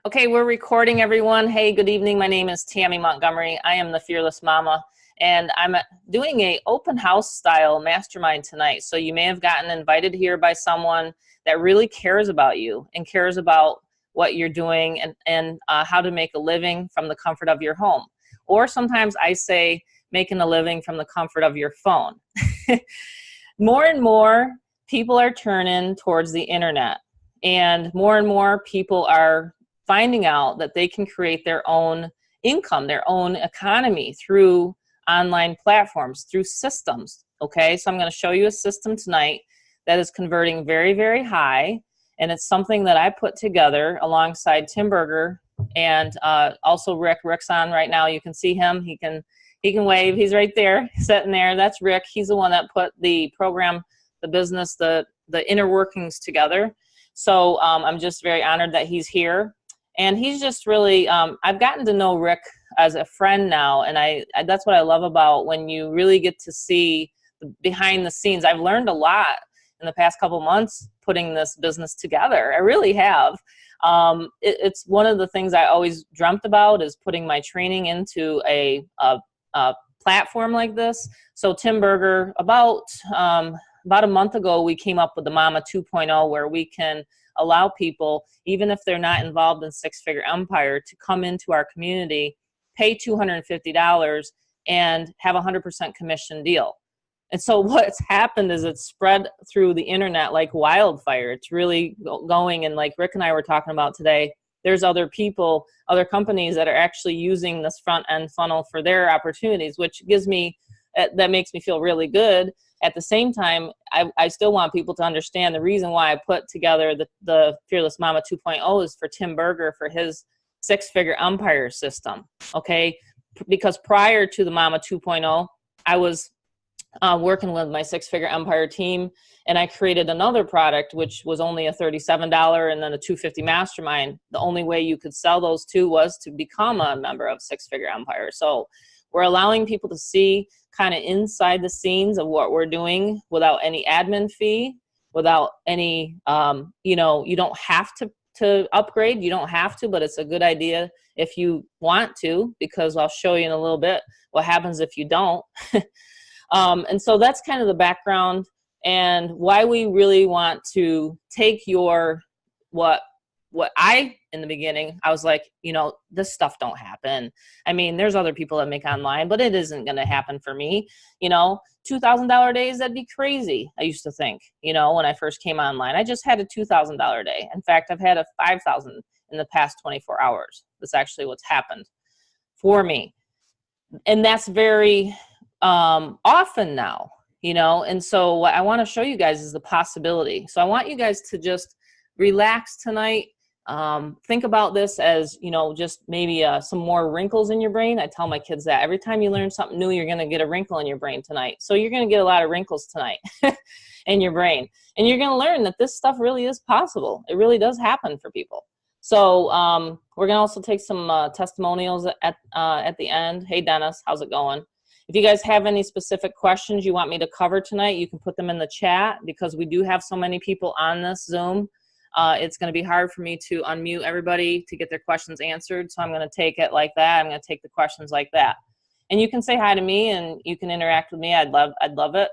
Okay, we're recording, everyone. Hey, good evening. My name is Tammy Montgomery. I am the Fearless Mama, and I'm doing a open house style mastermind tonight. So you may have gotten invited here by someone that really cares about you and cares about what you're doing and how to make a living from the comfort of your home. Or sometimes I say making a living from the comfort of your phone. More and more people are turning towards the internet, and more people are finding out that they can create their own income, their own economy through online platforms, through systems. Okay, so I'm going to show you a system tonight that is converting very, very high, and it's something that I put together alongside Tim Berger and also Rick. Rick's on right now. You can see him. He can wave. He's right there, sitting there. That's Rick. He's the one that put the program, the business, the inner workings together. So I'm just very honored that he's here. And he's just really, I've gotten to know Rick as a friend now, and that's what I love about when you really get to see the behind the scenes. I've learned a lot in the past couple months putting this business together. I really have. It's one of the things I always dreamt about, is putting my training into a platform like this. So Tim Berger, about a month ago, we came up with the Momma 2.0, where we can allow people, even if they're not involved in six-figure empire, to come into our community, pay $250, and have a 100% commission deal. And so what's happened is it's spread through the internet like wildfire. It's really going, and like Rick and I were talking about today, there's other people, other companies that are actually using this front-end funnel for their opportunities, which gives me, that makes me feel really good. At the same time, I still want people to understand the reason why I put together the Fearless Momma 2.0 is for Tim Berger, for his six-figure empire system, okay? Because prior to the Momma 2.0, I was working with my six-figure empire team, and I created another product, which was only a $37 and then a $250 mastermind. The only way you could sell those two was to become a member of six-figure empire. So we're allowing people to see kind of inside the scenes of what we're doing without any admin fee, without any, you don't have to upgrade. You don't have to, but it's a good idea if you want to, because I'll show you in a little bit what happens if you don't. And so that's kind of the background and why we really want to take what in the beginning, I was like, this stuff don't happen. I mean, there's other people that make online, but it isn't going to happen for me. $2,000 days, that'd be crazy. I used to think, when I first came online, I just had a $2,000 day. In fact, I've had a 5,000 in the past 24 hours. That's actually what's happened for me. And that's very often now, and so what I want to show you guys is the possibility. So I want you guys to just relax tonight. Think about this as, just maybe some more wrinkles in your brain. I tell my kids that every time you learn something new, you're going to get a wrinkle in your brain tonight. So you're going to get a lot of wrinkles tonight in your brain. And you're going to learn that this stuff really is possible. It really does happen for people. So we're going to also take some testimonials at the end. Hey, Dennis, how's it going? If you guys have any specific questions you want me to cover tonight, you can put them in the chat, because we do have so many people on this Zoom. It's going to be hard for me to unmute everybody to get their questions answered. So I'm going to take it like that. I'm going to take the questions like that. And you can say hi to me and you can interact with me. I'd love it.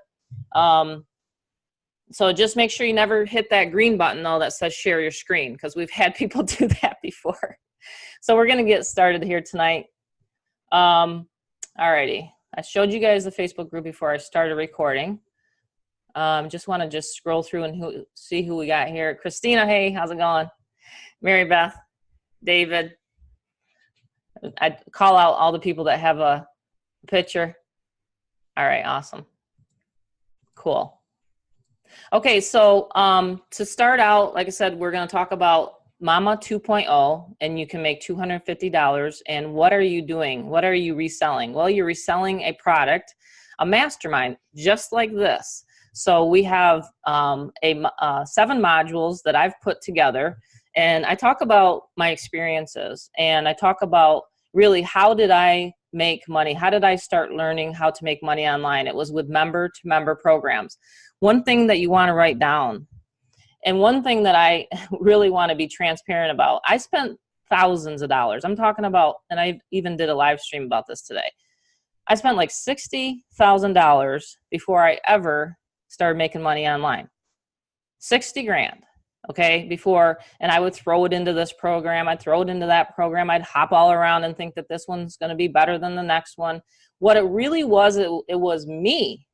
So just make sure you never hit that green button though that says share your screen, because we've had people do that before. So we're going to get started here tonight. Alrighty. I showed you guys the Facebook group before I started recording. Just want to scroll through and see who we got here. Christina, hey, how's it going? Mary Beth, David. I'd call out all the people that have a picture. All right, awesome. Cool. Okay, so to start out, like I said, we're going to talk about Momma 2.0, and you can make $250. And what are you doing? What are you reselling? Well, you're reselling a product, a mastermind, just like this. So we have 7 modules that I've put together, and I talk about my experiences, and I talk about really how did I make money? How did I start learning how to make money online? It was with member-to-member programs. One thing that you want to write down, and one thing that I really want to be transparent about, I spent thousands of dollars. I'm talking about, and I even did a live stream about this today. I spent like $60,000 before I ever started making money online. 60 grand, okay, before, and I would throw it into this program, I'd throw it into that program, I'd hop all around and think that this one's going to be better than the next one. What it really was, it was me.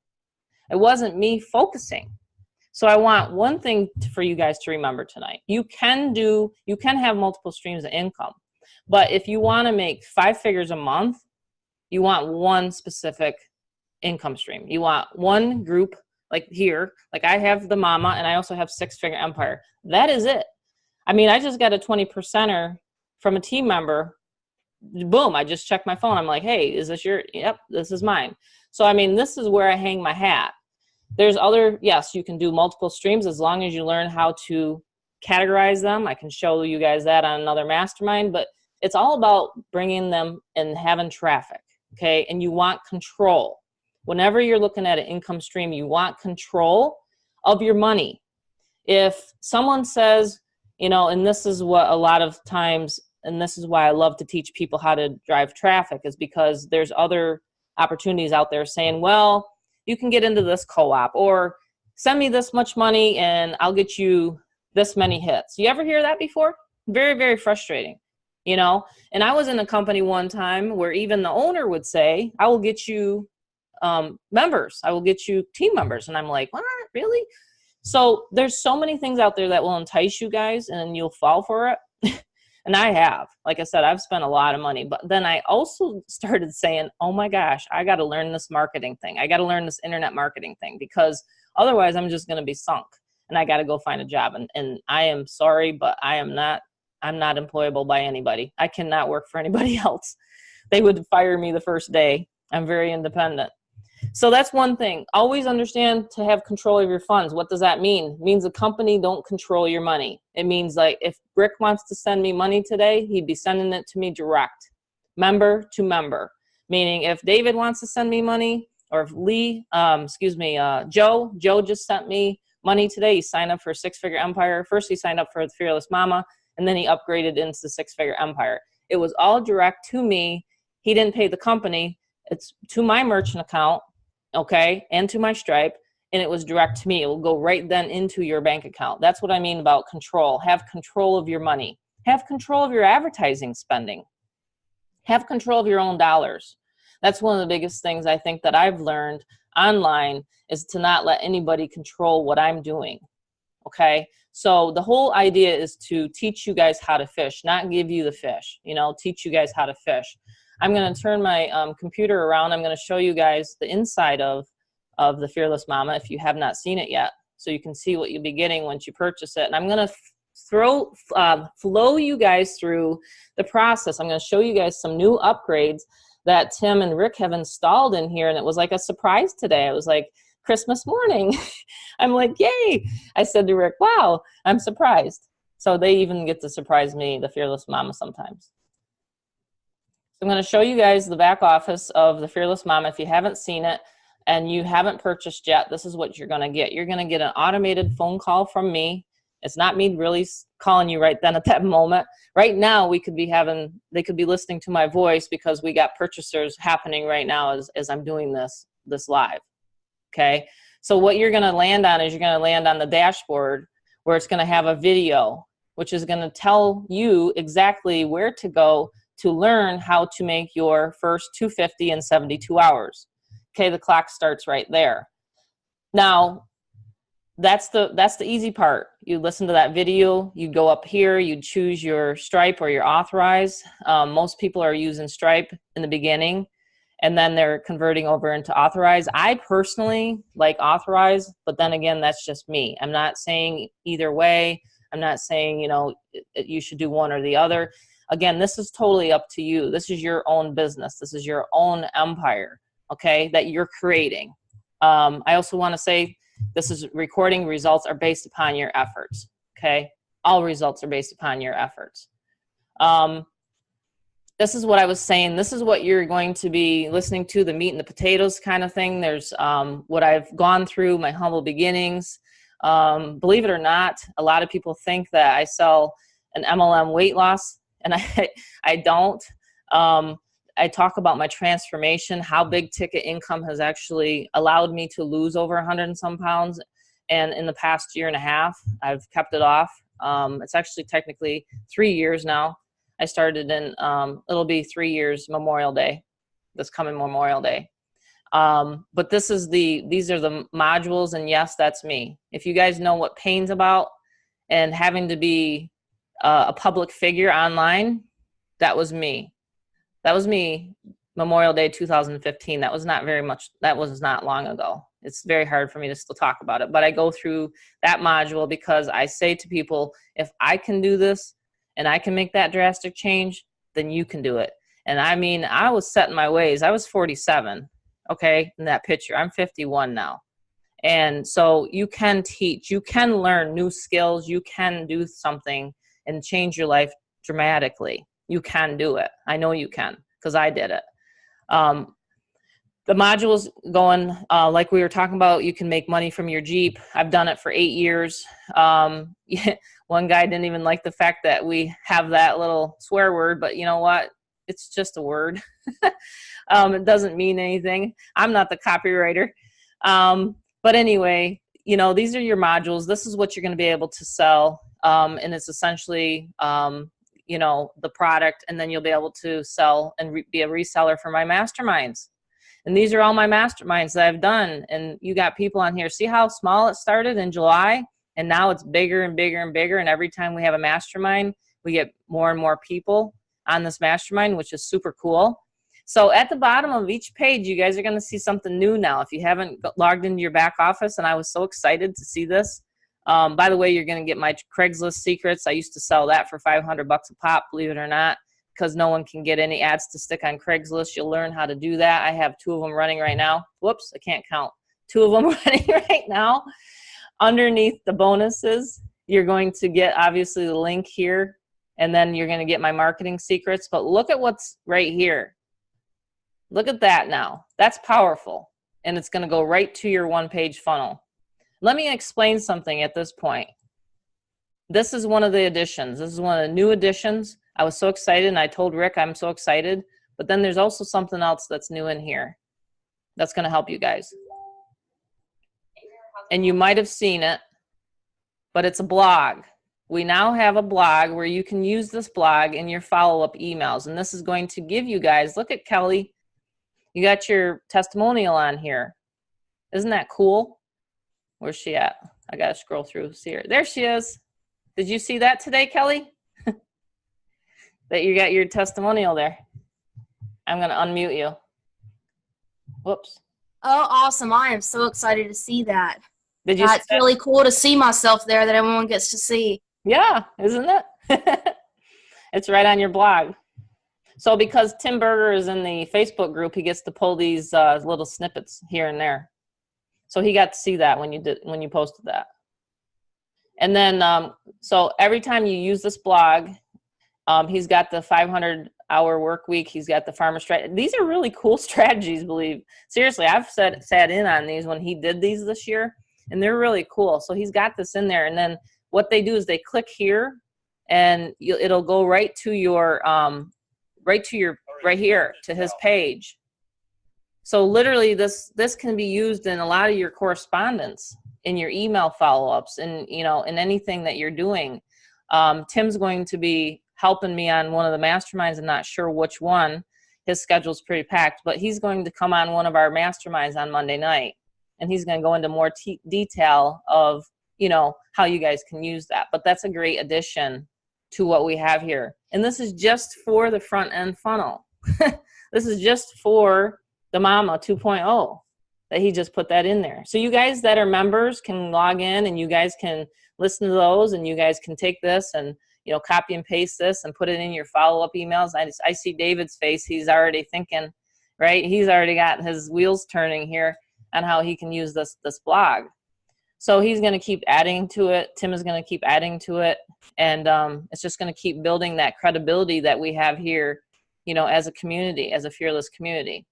It wasn't me focusing. So I want one thing for you guys to remember tonight. You can have multiple streams of income, but if you want to make 5 figures a month, you want one specific income stream. You want one group, like here, like I have the Momma, and I also have 6-figure empire. That is it. I mean, I just got a 20%er from a team member. Boom, I just checked my phone. I'm like, hey, is this your, yep, this is mine. So, I mean, this is where I hang my hat. There's other, yes, you can do multiple streams as long as you learn how to categorize them. I can show you guys that on another mastermind, but it's all about bringing them and having traffic, okay? And you want control. Whenever you're looking at an income stream, you want control of your money. If someone says, you know, and this is what a lot of times, and this is why I love to teach people how to drive traffic, is because there's other opportunities out there saying, well, you can get into this co-op, or send me this much money and I'll get you this many hits. You ever hear that before? Very, very frustrating, you know? And I was in a company one time where even the owner would say, I will get you members. I will get you team members. And I'm like, what, really? So there's so many things out there that will entice you guys and you'll fall for it. And I have, like I said, I've spent a lot of money, but then I also started saying, oh my gosh, I got to learn this marketing thing. I got to learn this internet marketing thing, because otherwise I'm just going to be sunk and I got to go find a job. And I am sorry, but I'm not employable by anybody. I cannot work for anybody else. They would fire me the first day. I'm very independent. So that's one thing. Always understand to have control of your funds. What does that mean? It means the company don't control your money. It means, like, if Rick wants to send me money today, he'd be sending it to me direct, member to member. Meaning if David wants to send me money, or if Joe just sent me money today, he signed up for 6-figure empire. First he signed up for the Fearless Momma, and then he upgraded into the 6-figure empire. It was all direct to me. He didn't pay the company. It's to my merchant account, okay, and to my Stripe, and it was direct to me. It will go right then into your bank account. That's what I mean about control. Have control of your money. Have control of your advertising spending. Have control of your own dollars. That's one of the biggest things I think that I've learned online, is to not let anybody control what I'm doing, okay? So the whole idea is to teach you guys how to fish, not give you the fish, you know, teach you guys how to fish. I'm going to turn my computer around. I'm going to show you guys the inside of the Fearless Momma if you have not seen it yet, so you can see what you'll be getting once you purchase it. And I'm going to flow you guys through the process. I'm going to show you guys some new upgrades that Tim and Rick have installed in here, and it was like a surprise today. It was like Christmas morning. I'm like, yay. I said to Rick, wow, I'm surprised. So they even get to surprise me, the Fearless Momma, sometimes. I'm going to show you guys the back office of the Fearless Momma. If you haven't seen it and you haven't purchased yet, this is what you're going to get. You're going to get an automated phone call from me. It's not me really calling you right then at that moment. Right now, they could be listening to my voice, because we got purchasers happening right now as I'm doing this live. Okay. So what you're going to land on is you're going to land on the dashboard, where it's going to have a video, which is going to tell you exactly where to go to learn how to make your first $250 in 72 hours. Okay, the clock starts right there. Now, that's the easy part. You listen to that video, you go up here, you choose your Stripe or your Authorize. Most people are using Stripe in the beginning, and then they're converting over into Authorize. I personally like Authorize, but then again, that's just me. I'm not saying either way. I'm not saying, you know, you should do one or the other. Again, this is totally up to you. This is your own business. This is your own empire, okay, that you're creating. I also want to say, this is recording. Results are based upon your efforts, okay? All results are based upon your efforts. This is what I was saying. This is what you're going to be listening to, the meat and the potatoes kind of thing. There's what I've gone through, my humble beginnings. Believe it or not, a lot of people think that I sell an MLM weight loss and I don't. I talk about my transformation, how big ticket income has actually allowed me to lose over 100 and some pounds. And in the past year and a half, I've kept it off. It's actually technically 3 years now. I started in, it'll be 3 years Memorial Day, this coming Memorial Day. But these are the modules, and yes, that's me. If you guys know what pain's about and having to be a public figure online, that was me. That was me, Memorial Day 2015. That was not long ago. It's very hard for me to still talk about it, but I go through that module because I say to people, if I can do this and I can make that drastic change, then you can do it. And I mean, I was set in my ways. I was 47, okay, in that picture. I'm 51 now. And so you can teach, you can learn new skills, you can do something and change your life dramatically. You can do it. I know you can, because I did it. The modules going, like we were talking about, you can make money from your Jeep. I've done it for 8 years. One guy didn't even like the fact that we have that little swear word, but you know what? It's just a word. It doesn't mean anything. I'm not the copywriter. But anyway, you know, these are your modules. This is what you're going to be able to sell. And it's essentially, you know, the product, and then you'll be able to sell and be a reseller for my masterminds. And these are all my masterminds that I've done. And you got people on here. See how small it started in July? And now it's bigger and bigger and bigger. And every time we have a mastermind, we get more and more people on this mastermind, which is super cool. So at the bottom of each page, you guys are going to see something new now. If you haven't logged into your back office, and I was so excited to see this. By the way, you're going to get my Craigslist secrets. I used to sell that for $500 a pop, believe it or not, because no one can get any ads to stick on Craigslist. You'll learn how to do that. I have 2 of them running right now. Whoops, I can't count. 2 of them running right now. Underneath the bonuses, you're going to get obviously the link here, and then you're going to get my marketing secrets. But look at what's right here. Look at that now. That's powerful. And it's going to go right to your one-page funnel. Let me explain something at this point. This is one of the additions. This is one of the new additions. I was so excited, and I told Rick I'm so excited. But then there's also something else that's new in here that's going to help you guys. And you might have seen it, but it's a blog. We now have a blog where you can use this blog in your follow-up emails. And this is going to give you guys, look at Kelly. You got your testimonial on here. Isn't that cool? Where's she at? I got to scroll through, see her. There she is. Did you see that today, Kelly? That you got your testimonial there. I'm going to unmute you. Whoops. Oh, awesome. I am so excited to see that. Did you It's really cool to see myself there that everyone gets to see. Yeah, isn't it? It's right on your blog. So because Tim Berger is in the Facebook group, he gets to pull these little snippets here and there. So he got to see that when you posted that. And then, so every time you use this blog, he's got the 500-hour work week. He's got the farmer strategy. These are really cool strategies, seriously, I've sat in on these when he did these this year, and they're really cool. So he's got this in there. And then what they do is they click here, and it'll go right to your, right here to his page. So literally this can be used in a lot of your correspondence, in your email follow-ups, and in anything that you're doing. Tim's going to be helping me on one of the masterminds. I'm not sure which one. His schedule's pretty packed, but he's going to come on one of our masterminds on Monday night, and he's going to go into more detail of how you guys can use that. But that's a great addition to what we have here. And this is just for the front end funnel. This is just for the Momma 2.0 that he just put that in there. So you guys that are members can log in, and you guys can listen to those, and you guys can take this and copy and paste this and put it in your follow-up emails. I see David's face. He's already thinking, right? He's already got his wheels turning here on how he can use this blog. So he's going to keep adding to it. Tim is going to keep adding to it. And it's just going to keep building that credibility that we have here, as a community, as a fearless community.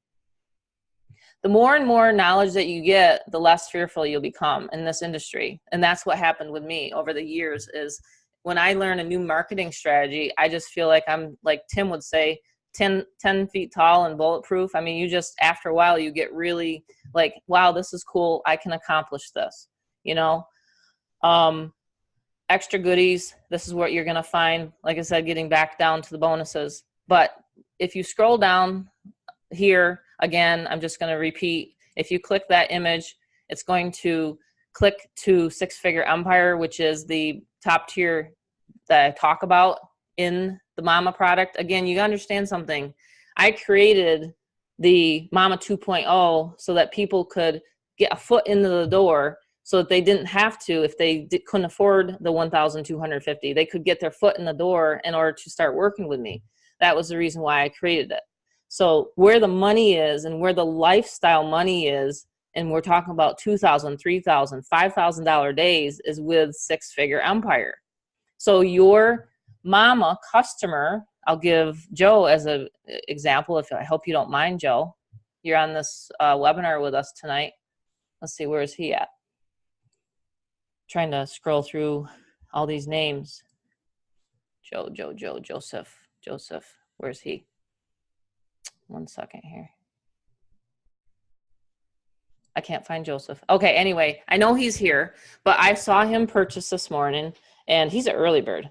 The more and more knowledge that you get, the less fearful you'll become in this industry. And that's what happened with me over the years. Is when I learn a new marketing strategy, I just feel like I'm, like Tim would say, 10 feet tall and bulletproof. I mean, you just, after a while, you get really like, wow, this is cool. I can accomplish this, you know? Extra goodies. This is what you're going to find. Like I said, getting back down to the bonuses. But if you scroll down here, again, I'm just going to repeat. If you click that image, it's going to click to Six Figure Empire, which is the top tier that I talk about in the Momma product. Again, you understand something. I created the Momma 2.0 so that people could get a foot into the door, so that they didn't have to, if they couldn't afford the 1,250, they could get their foot in the door in order to start working with me. That was the reason why I created it. So where the money is and where the lifestyle money is, and we're talking about $2,000, $3,000, $5,000 days, is with Six Figure Empire. So your Momma customer, I'll give Joe as an example. I hope you don't mind, Joe. You're on this webinar with us tonight. Let's see, where is he at? Trying to scroll through all these names. Joe, Joseph. Where's he? One second here. I can't find Joseph. Okay, anyway, I know he's here, but I saw him purchase this morning, and he's an early bird.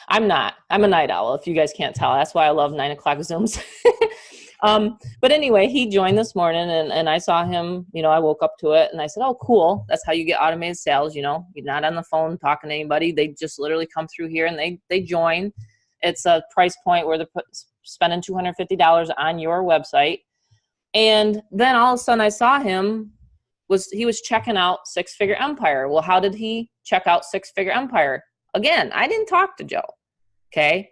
I'm not. I'm a night owl, if you guys can't tell. That's why I love 9 o'clock Zooms. But anyway, he joined this morning, and I saw him, you know, I woke up to it, and I said, oh, cool. That's how you get automated sales, you know. You're not on the phone talking to anybody. They just literally come through here, and they join. It's a price point where they're spending $250 on your website. And then all of a sudden I saw him, he was checking out Six Figure Empire. Well, how did he check out Six Figure Empire? Again, I didn't talk to Joe, okay?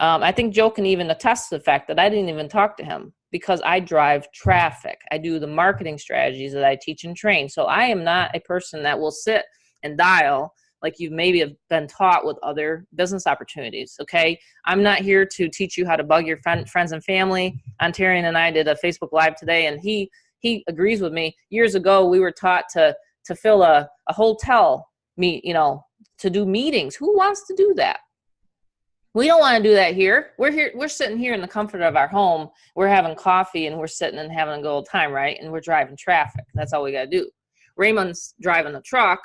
I think Joe can even attest to the fact that I didn't even talk to him, because I drive traffic. I do the marketing strategies that I teach and train. So I am not a person that will sit and dial like you maybe have been taught with other business opportunities, okay? I'm not here to teach you how to bug your friends and family. Ontarian and I did a Facebook Live today, and he agrees with me. Years ago, we were taught to fill a hotel, to do meetings. Who wants to do that? We don't want to do that here. We're sitting here in the comfort of our home. We're having coffee, and we're sitting and having a good old time, right? And we're driving traffic. That's all we got to do. Raymond's driving a truck,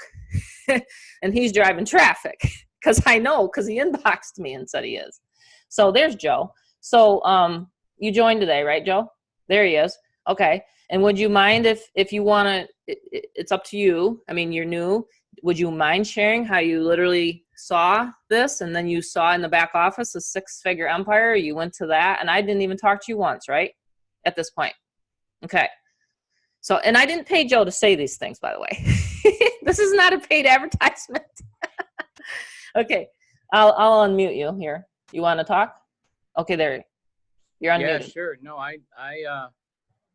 and he's driving traffic, because he inboxed me and said he is. So there's Joe. So you joined today, right, Joe? There he is. Okay. And would you mind if you want to, it's up to you. I mean, you're new. Would you mind sharing how you literally saw this, and then you saw in the back office a Six Figure Empire? You went to that, and I didn't even talk to you once, right? At this point. Okay. So, and I didn't pay Joe to say these things, by the way. This is not a paid advertisement. Okay. I'll unmute you here. You want to talk? Okay, there. You're unmuted. Yeah, sure. No, I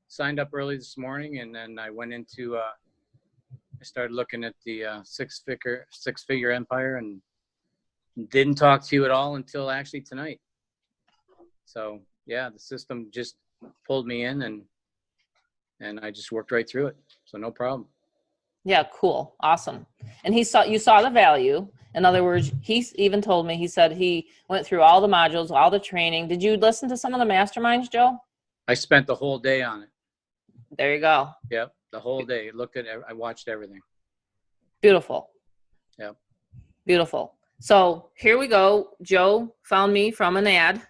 signed up early this morning, and then I went into I started looking at the Six Figure Empire, and didn't talk to you at all until actually tonight. So yeah, the system just pulled me in, and I just worked right through it. So no problem. Yeah, cool. Awesome. And you saw the value. In other words, he even told me, he said he went through all the modules, all the training. Did you listen to some of the masterminds, Joe? I spent the whole day on it. There you go. Yep. The whole day. I watched everything. Beautiful. Yep. Beautiful. So here we go. Joe found me from an ad,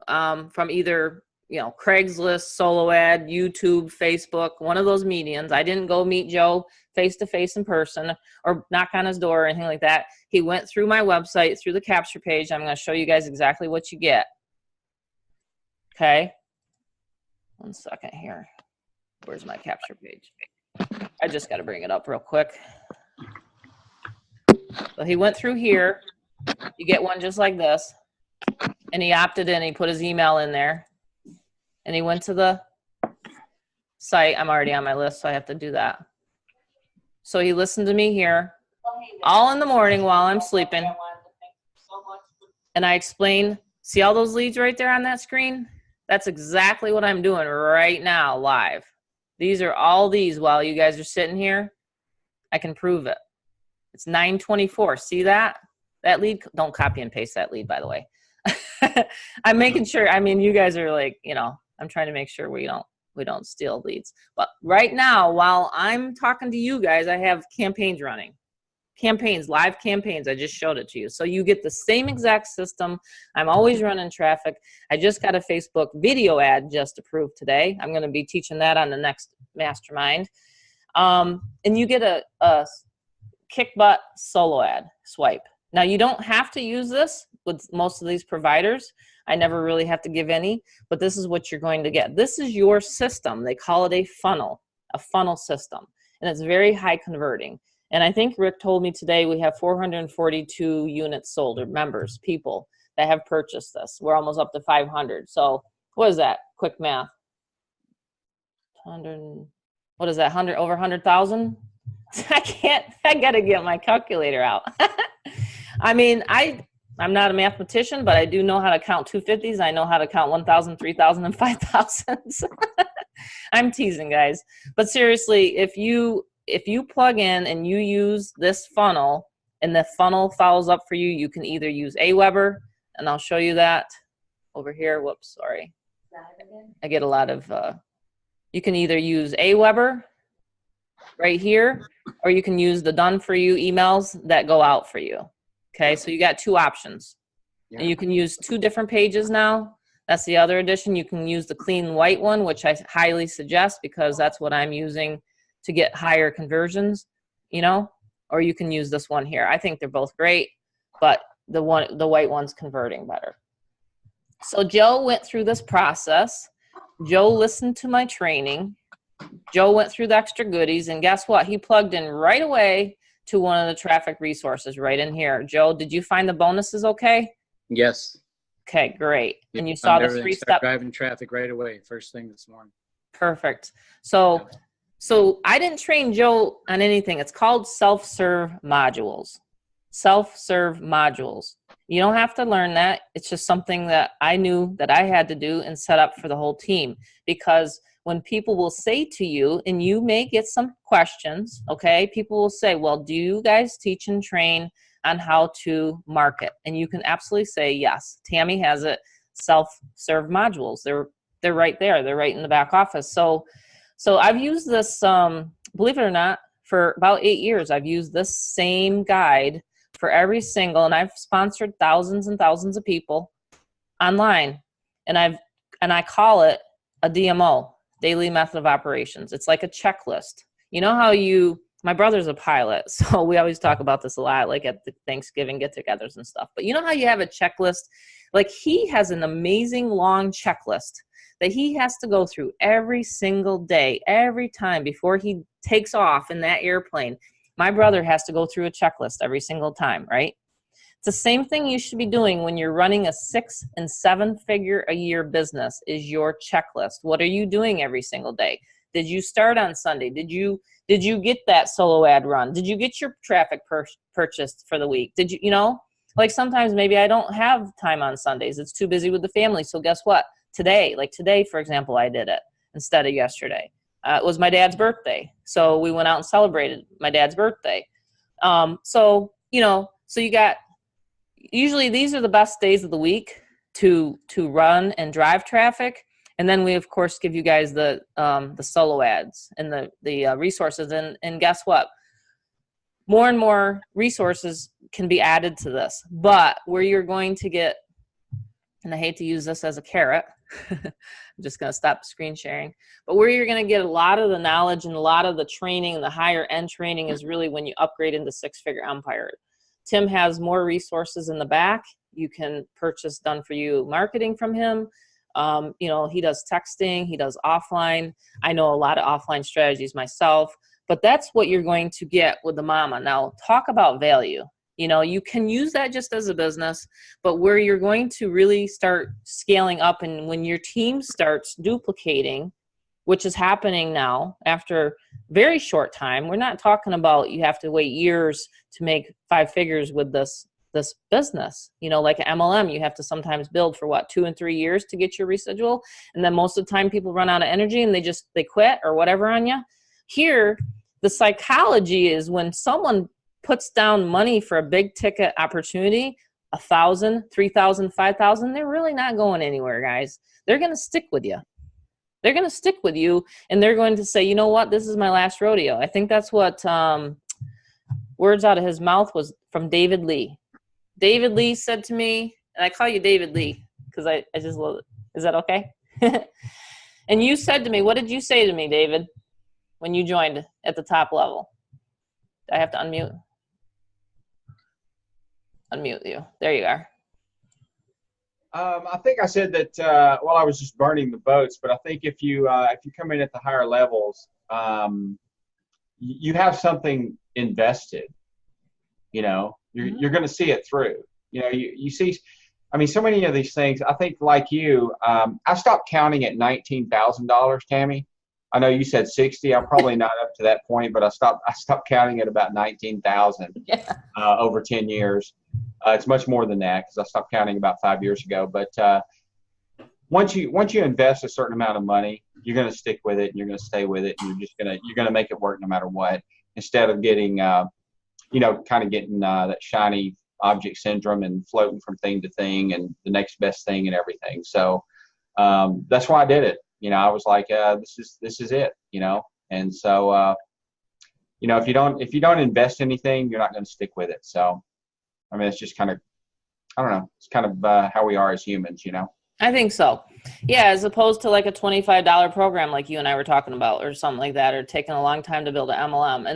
from either, Craigslist, solo ad, YouTube, Facebook, one of those mediums. I didn't go meet Joe face-to-face in person or knock on his door or anything like that. He went through my website, through the capture page. I'm going to show you guys exactly what you get. Okay. One second here. Where's my capture page? I just got to bring it up real quick. So he went through here. You get one just like this. And he opted in. He put his email in there. And he went to the site. I'm already on my list, so I have to do that. So he listened to me here all in the morning while I'm sleeping. And I explained, see all those leads right there on that screen? That's exactly what I'm doing right now, live. These are all these while you guys are sitting here. I can prove it. It's 9:24. See that? that lead, don't copy and paste that lead, by the way. I'm making sure, I mean, you guys are like, you know, I'm trying to make sure we don't steal leads. But right now, while I'm talking to you guys, I have campaigns running. Campaigns, live campaigns. I just showed it to you. So you get the same exact system. I'm always running traffic. I just got a Facebook video ad just approved today. I'm going to be teaching that on the next mastermind. And you get a kick butt solo ad swipe. Now you don't have to use this with most of these providers. I never really have to give any, but this is what you're going to get. This is your system. They call it a funnel system, and it's very high converting. And I think Rick told me today we have 442 units sold, or members, people that have purchased this. We're almost up to 500. So what is that? Quick math. 100, what is that? 100, over 100,000? I got to get my calculator out. I mean, I'm not a mathematician, but I do know how to count 250s. I know how to count 1,000, 3,000, and 5,000s. I'm teasing, guys. But seriously, if you plug in and you use this funnel and the funnel follows up for you, you can either use Aweber, and I'll show you that over here. Whoops, sorry. I get a lot of, you can either use Aweber right here, or you can use the done for you emails that go out for you. Okay, so you got two options. Yeah. And you can use two different pages now. That's the other addition. You can use the clean white one, which I highly suggest because that's what I'm using to get higher conversions, you know, or you can use this one here. I think they're both great, but the white one's converting better. So Joe went through this process. Joe listened to my training. Joe went through the extra goodies, and guess what? He plugged in right away to one of the traffic resources right in here. Joe, did you find the bonuses okay? Yes. Okay, great. Yeah, and you saw the 3-step. Driving traffic right away, first thing this morning. Perfect. So I didn't train Joe on anything. It's called self-serve modules. Self-serve modules. You don't have to learn that. It's just something that I knew that I had to do and set up for the whole team, because when people will say to you, and you may get some questions, okay, people will say, well, do you guys teach and train on how to market? And you can absolutely say, yes, Tammy has it, self-serve modules. They're right there. They're right in the back office. So I've used this, believe it or not, for about 8 years. I've used this same guide for every single, and I've sponsored thousands and thousands of people online. And I call it a DMO, daily method of operations. It's like a checklist. You know how my brother's a pilot, so we always talk about this a lot, like at the Thanksgiving get-togethers and stuff. But you know how you have a checklist? Like, he has an amazing long checklist that he has to go through every single day, every time before he takes off in that airplane. My brother has to go through a checklist every single time, right? It's the same thing you should be doing when you're running a 6- and 7-figure a year business, is your checklist. What are you doing every single day? Did you start on Sunday? Did you get that solo ad run? Did you get your traffic purchased for the week? Did you know, like sometimes maybe I don't have time on Sundays. It's too busy with the family. So guess what? Today, for example, I did it instead of yesterday. It was my dad's birthday. So we went out and celebrated my dad's birthday. So you got, usually these are the best days of the week to run and drive traffic. And then we, of course, give you guys the solo ads and the resources. And guess what? More and more resources can be added to this. But where you're going to get, and I hate to use this as a carrot, I'm just going to stop screen sharing, but where you're going to get a lot of the knowledge and a lot of the training, the higher end training, is really when you upgrade into 6-figure empire. Tim has more resources in the back. You can purchase done for you marketing from him. He does texting, he does offline. I know a lot of offline strategies myself, but that's what you're going to get with the Momma. Now, talk about value. You can use that just as a business, but where you're going to really start scaling up, and when your team starts duplicating, which is happening now after very short time, we're not talking about you have to wait years to make 5 figures with this business. Like an MLM, you have to sometimes build for 2 and 3 years to get your residual. And then most of the time people run out of energy and they quit or whatever on you. Here, the psychology is when someone puts down money for a big ticket opportunity, 1,000, 3,000, 5,000, they're really not going anywhere, guys. They're going to stick with you. They're going to stick with you, and they're going to say, you know what, this is my last rodeo. I think that's what words out of his mouth was from David Lee. David Lee said to me, and I call you David Lee because I just love it. Is that okay? And you said to me, what did you say to me, David, when you joined at the top level? I have to unmute. Unmute you. There you are. I think I said that, well, I was just burning the boats, but I think if you come in at the higher levels, you have something invested, you know, you're going to see it through, you know, you see, I mean, so many of these things, I think like you, I stopped counting at $19,000, Tammy. I know you said 60. I'm probably not up to that point, but I stopped counting at about 19,000 over 10 years. It's much more than that because I stopped counting about 5 years ago. But once you invest a certain amount of money, you're going to stick with it and you're going to stay with it and you're going to make it work no matter what. Instead of getting you know, kind of getting that shiny object syndrome and floating from thing to thing and the next best thing and everything. So that's why I did it. You know, I was like, this is it. You know, and so you know, if you don't invest anything, you're not going to stick with it. So. I mean, it's just kind of, I don't know, it's kind of how we are as humans, you know? I think so. Yeah, as opposed to like a $25 program like you and I were talking about or something like that, or taking a long time to build an MLM.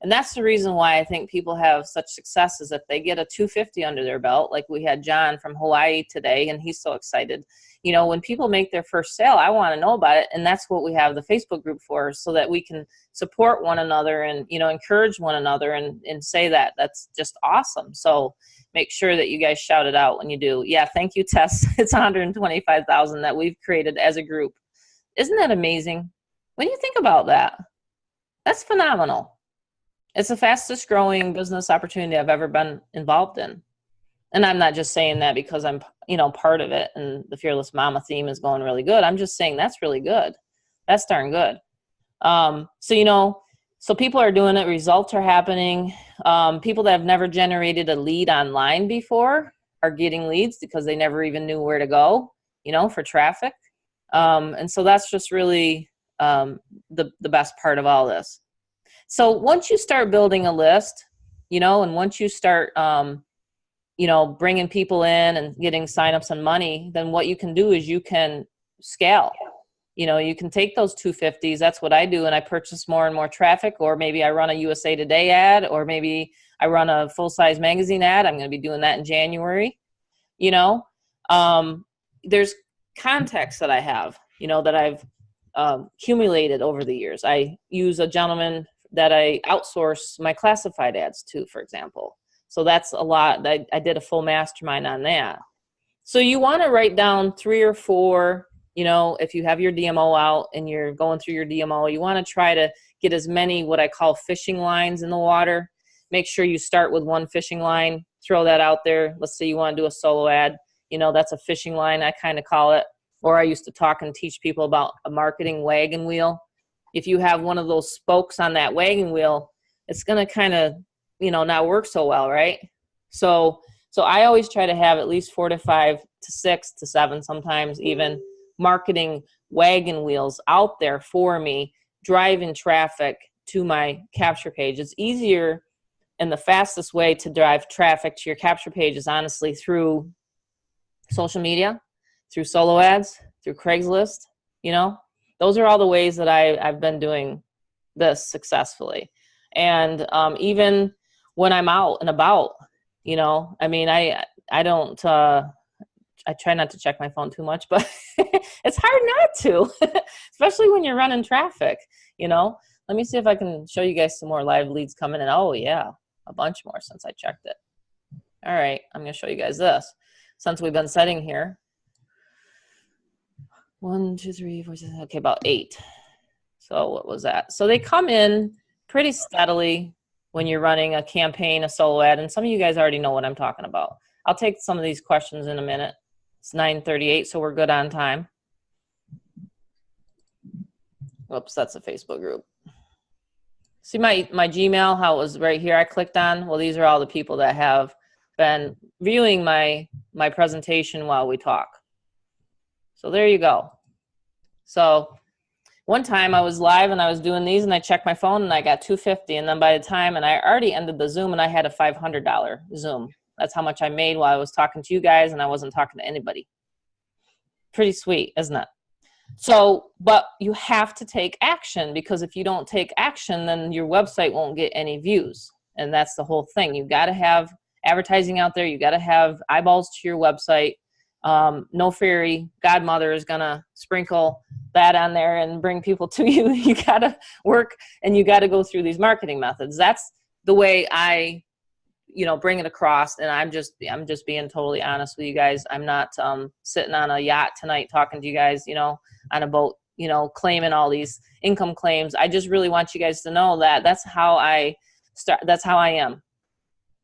And that's the reason why I think people have such success is if they get a 250 under their belt, like we had John from Hawaii today, and he's so excited. You know, when people make their first sale, I want to know about it. And that's what we have the Facebook group for, so that we can support one another and, you know, encourage one another and say that. That's just awesome. So make sure that you guys shout it out when you do. Yeah, thank you, Tess. It's 125,000 that we've created as a group. Isn't that amazing? When you think about that, that's phenomenal. It's the fastest growing business opportunity I've ever been involved in. And I'm not just saying that because I'm, you know, part of it and the Fearless Mama theme is going really good. I'm just saying that's really good. That's darn good. So, you know, so people are doing it. Results are happening. People that have never generated a lead online before are getting leads because they never even knew where to go, you know, for traffic. And so that's just really the best part of all this. So once you start building a list, you know, and once you start, you know, bringing people in and getting signups and money, then what you can do is you can scale. You know, you can take those 250s. That's what I do. And I purchase more and more traffic, or maybe I run a USA Today ad, or maybe I run a full-size magazine ad. I'm going to be doing that in January. You know, there's contacts that I have, you know, that I've accumulated over the years. I use a gentleman that I outsource my classified ads to, for example. So that's a lot. I did a full mastermind on that. So you want to write down 3 or 4, you know, if you have your DMO out and you're going through your DMO, you want to try to get as many what I call fishing lines in the water. Make sure you start with one fishing line, throw that out there. Let's say you want to do a solo ad, you know, that's a fishing line, I kind of call it. Or I used to talk and teach people about a marketing wagon wheel. If you have one of those spokes on that wagon wheel, it's going to kind of, you know, not work so well, right? So I always try to have at least 4 to 5 to 6 to 7, sometimes even marketing wagon wheels out there for me, driving traffic to my capture page. It's easier and the fastest way to drive traffic to your capture page is honestly through social media, through solo ads, through Craigslist. You know, those are all the ways that I've been doing this successfully. And even when I'm out and about, you know, I mean, I don't, I try not to check my phone too much, but it's hard not to, especially when you're running traffic, you know. Let me see if I can show you guys some more live leads coming in. Oh yeah, a bunch more since I checked it. All right, I'm gonna show you guys this. Since we've been sitting here. 1, 2, 3, 4, 6, okay, about 8. So what was that? So they come in pretty steadily when you're running a campaign, a solo ad, and some of you guys already know what I'm talking about. I'll take some of these questions in a minute. It's 9:38, so we're good on time. Whoops, that's a Facebook group. See my Gmail, how it was right here I clicked on? Well, these are all the people that have been viewing my presentation while we talk. So there you go. So one time I was live and I was doing these and I checked my phone and I got $250, and then by the time, and I already ended the Zoom and I had a $500 Zoom. That's how much I made while I was talking to you guys and I wasn't talking to anybody. Pretty sweet, isn't it? So, but you have to take action, because if you don't take action, then your website won't get any views. And that's the whole thing. You got to have advertising out there. You got to have eyeballs to your website. No fairy godmother is going to sprinkle that on there and bring people to you. You got to work and you got to go through these marketing methods. That's the way I, bring it across. And I'm just being totally honest with you guys. I'm not sitting on a yacht tonight talking to you guys, on a boat, claiming all these income claims. I just really want you guys to know that that's how I start. That's how I am.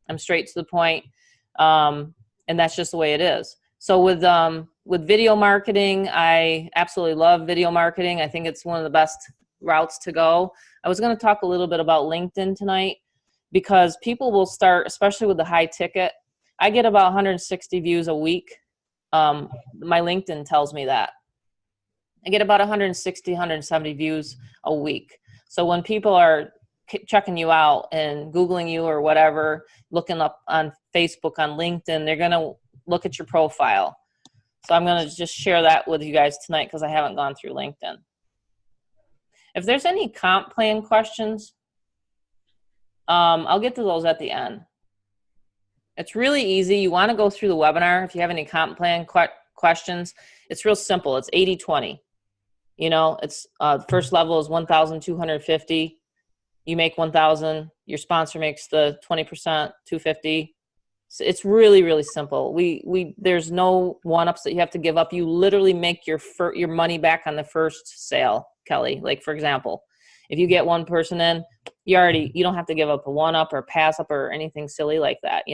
I'm straight to the point. And that's just the way it is. So with video marketing, I absolutely love video marketing. I think it's one of the best routes to go. I was going to talk a little bit about LinkedIn tonight, because people will start, especially with the high ticket. I get about 160 views a week. My LinkedIn tells me that. I get about 160, 170 views a week. So when people are checking you out and Googling you or whatever, looking up on Facebook, on LinkedIn, they're going to look at your profile. So I'm going to just share that with you guys tonight, because I haven't gone through LinkedIn. If there's any comp plan questions, I'll get to those at the end. It's really easy. You want to go through the webinar. If you have any comp plan questions, it's real simple. It's 80-20. It's the first level is 1,250. You make 1,000. Your sponsor makes the 20%, 250. So it's really, really simple. There's no one-ups that you have to give up. You literally make your money back on the first sale, Kelly. Like, for example, if you get one person in, you don't have to give up a one-up or pass up or anything silly like that.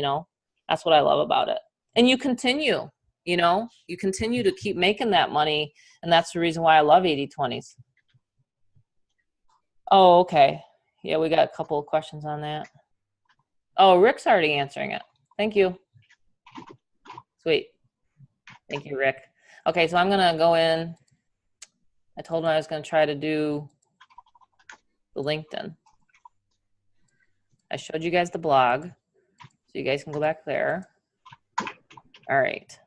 That's what I love about it. And you continue to keep making that money. And that's the reason why I love 80-20s. Oh, okay. Yeah, we got a couple of questions on that. Oh, Rick's already answering it. Thank you. Sweet. Thank you, Rick. Okay, so I'm going to go in. I told him I was going to try to do the LinkedIn. I showed you guys the blog, so you guys can go back there. All right.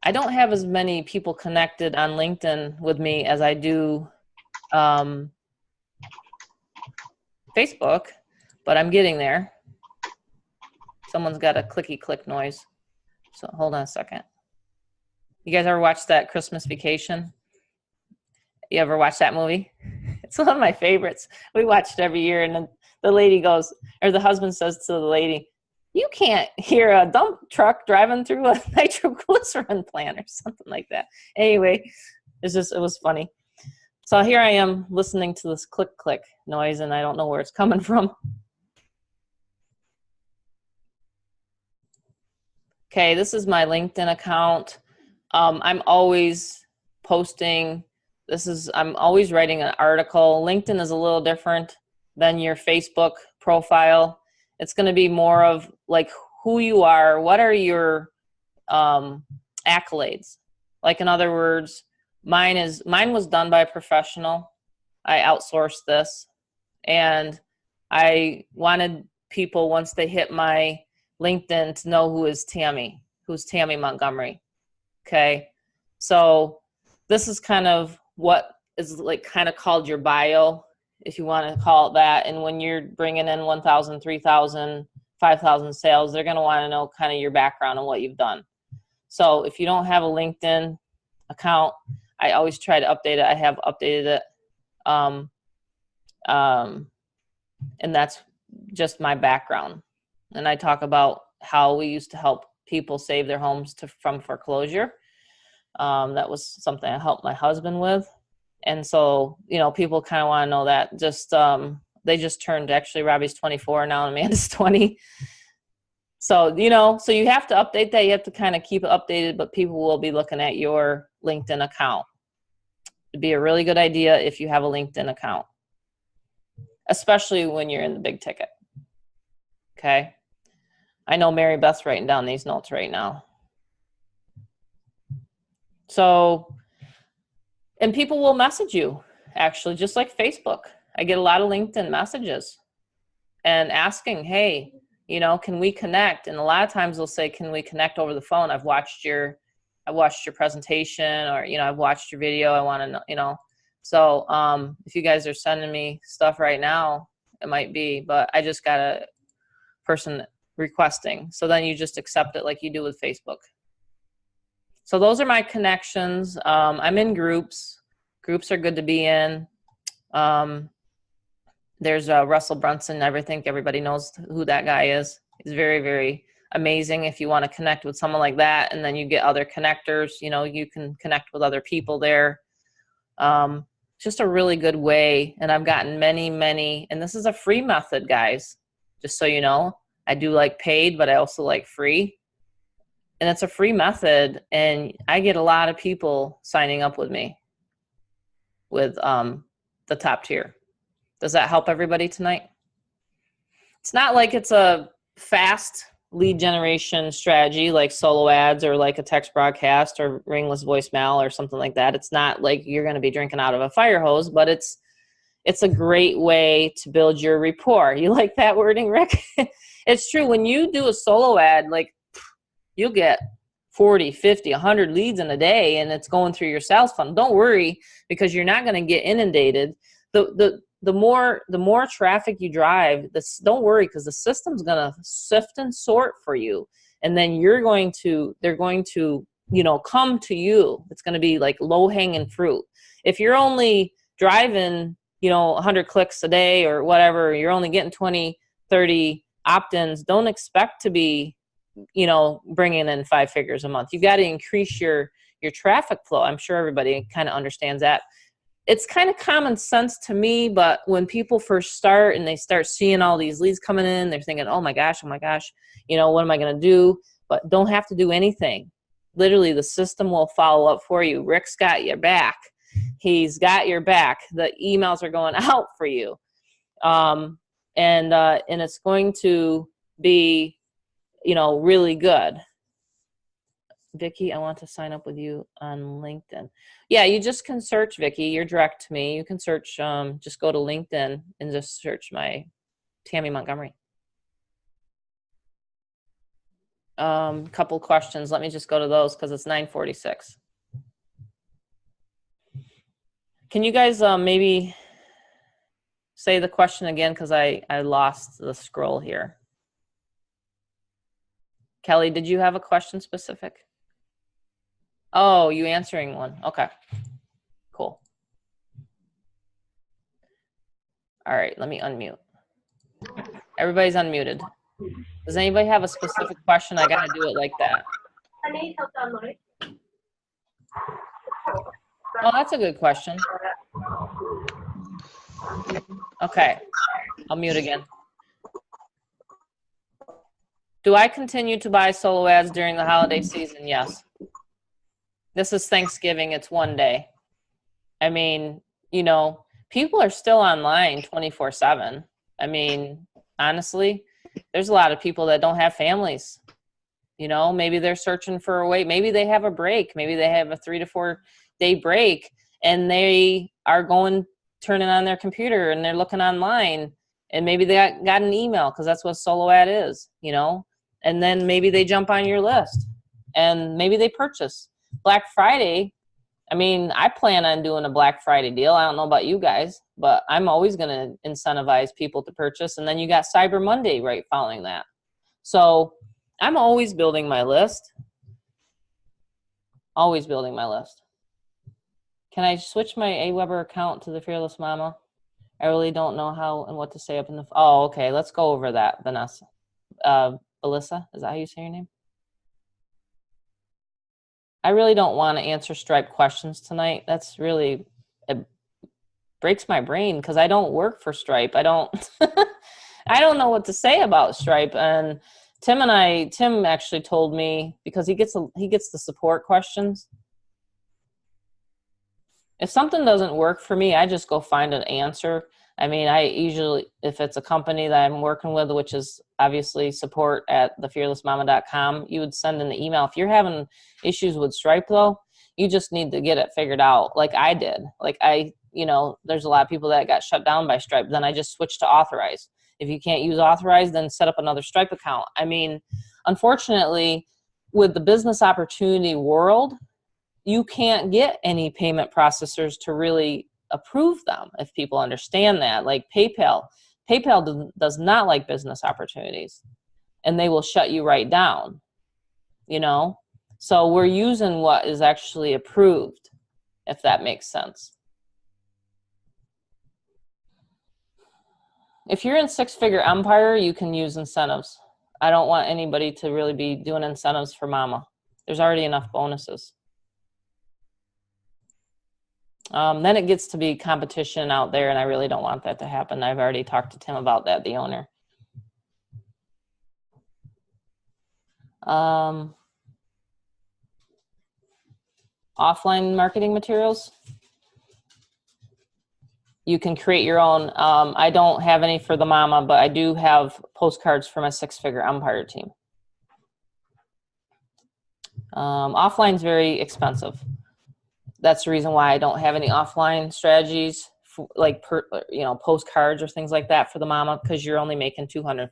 I don't have as many people connected on LinkedIn with me as I do Facebook, but I'm getting there. Someone's got a clicky click noise. So hold on a second. You guys ever watch that Christmas Vacation? You ever watch that movie? It's one of my favorites. We watch it every year, and then the lady goes, or the husband says to the lady, "You can't hear a dump truck driving through a nitroglycerin plant," or something like that. Anyway, it was funny. So here I am listening to this click click noise, and I don't know where it's coming from. Okay, this is my LinkedIn account. I'm always posting. I'm always writing an article. LinkedIn is a little different than your Facebook profile. It's going to be more of like who you are. What are your accolades? Like, in other words, mine was done by a professional. I outsourced this, and I wanted people, once they hit my LinkedIn, to know who's Tammy Montgomery. Okay, so this is kind of what is like kind of called your bio, if you want to call it that. And when you're bringing in 1,000, 3,000, 5,000 sales, they're going to want to know kind of your background and what you've done. So if you don't have a LinkedIn account, I always try to update it. I have updated it. And that's just my background. And I talk about how we used to help people save their homes from foreclosure. That was something I helped my husband with. And so, people kind of want to know that. They just turned, actually, Robbie's 24 now, and Amanda's 20. So, so you have to update that. You have to kind of keep it updated, but people will be looking at your LinkedIn account. It'd be a really good idea if you have a LinkedIn account. especially when you're in the big ticket. Okay. I know Mary Beth's writing down these notes right now. So, and people will message you, actually, just like Facebook. I get a lot of LinkedIn messages and asking, hey, you know, can we connect? And a lot of times they'll say, can we connect over the phone? I've watched your presentation, or, you know, I've watched your video. I want to know, you know. So if you guys are sending me stuff right now, it might be, but I just got a person requesting. So then you just accept it like you do with Facebook. So those are my connections. I'm in groups. Groups are good to be in. There's Russell Brunson. I think everybody knows who that guy is. He's very, very amazing. If you want to connect with someone like that, and then you get other connectors, you know, you can connect with other people there. Just a really good way. And I've gotten many, and this is a free method, guys, just so you know. I do like paid, but I also like free. And it's a free method, and I get a lot of people signing up with me with the top tier. Does that help everybody tonight? It's not like it's a fast lead generation strategy like solo ads or like a text broadcast or ringless voicemail or something like that. It's not like you're going to be drinking out of a fire hose, but it's a great way to build your rapport. You like that wording, Rick? It's true. When you do a solo ad, like, you'll get 40, 50, 100 leads in a day, and it's going through your sales funnel. Don't worry, because you're not going to get inundated. The more traffic you drive, don't worry, because the system's going to sift and sort for you. And then they're going to, you know, come to you. It's going to be like low hanging fruit. If you're only driving, you know, 100 clicks a day or whatever, you're only getting 20, 30 opt-ins, don't expect to be, you know, bringing in 5 figures a month. You got to increase your traffic flow. I'm sure everybody kind of understands that. It's kind of common sense to me, but when people first start and they start seeing all these leads coming in, they're thinking, oh my gosh, you know, what am I going to do? But don't have to do anything. Literally, the system will follow up for you. Rick's got your back. He's got your back. The emails are going out for you. And it's going to be, you know, really good. Vicky, I want to sign up with you on LinkedIn. Yeah, you just can search Vicky. You're direct to me. You can search, just go to LinkedIn and just search my Tammy Montgomery. Couple questions. Let me just go to those because it's 9:46. Can you guys maybe say the question again, because I lost the scroll here. Kelly, did you have a question specific? Oh, you answering one. Okay, cool. All right, let me unmute. Everybody's unmuted. Does anybody have a specific question? I gotta do it like that. Oh, that's a good question. Okay, I'll mute again. Do I continue to buy solo ads during the holiday season? Yes. This is Thanksgiving. It's one day. I mean, you know, people are still online 24/7. I mean, honestly, there's a lot of people that don't have families. You know, maybe they're searching for a way. Maybe they have a break. Maybe they have a 3 to 4 day break, and they are turning on their computer and they're looking online, and maybe they got an email, because that's what a solo ad is, you know, and then maybe they jump on your list and maybe they purchase. Black Friday, I mean, I plan on doing a Black Friday deal. I don't know about you guys, but I'm always going to incentivize people to purchase. And then you got Cyber Monday right following that. So I'm always building my list. Always building my list. Can I switch my AWeber account to the Fearless Mama? I really don't know how and what to say up in the... Oh, okay. Let's go over that, Vanessa. Alyssa, is that how you say your name? I really don't want to answer Stripe questions tonight. That's really... It breaks my brain because I don't work for Stripe. I don't... I don't know what to say about Stripe. And Tim actually told me, because he gets the support questions. If something doesn't work for me, I just go find an answer. I mean, I usually, if it's a company that I'm working with, which is obviously support at thefearlessmama.com, you would send an email. If you're having issues with Stripe though, you just need to get it figured out. Like I did. Like there's a lot of people that got shut down by Stripe. Then I just switched to Authorize. If you can't use Authorize, then set up another Stripe account. I mean, unfortunately, with the business opportunity world, you can't get any payment processors to really approve them if people understand that. Like PayPal does not like business opportunities, and they will shut you right down, So we're using what is actually approved, if that makes sense. If you're in six-figure empire, you can use incentives. I don't want anybody to really be doing incentives for Momma. There's already enough bonuses. Then it gets to be competition out there, and I really don't want that to happen. I've already talked to Tim about that, the owner. Offline marketing materials. You can create your own. I don't have any for the Momma, but I do have postcards for my six-figure empire team. Offline is very expensive. That's the reason why I don't have any offline strategies, like postcards or things like that for the Momma, because you're only making $250.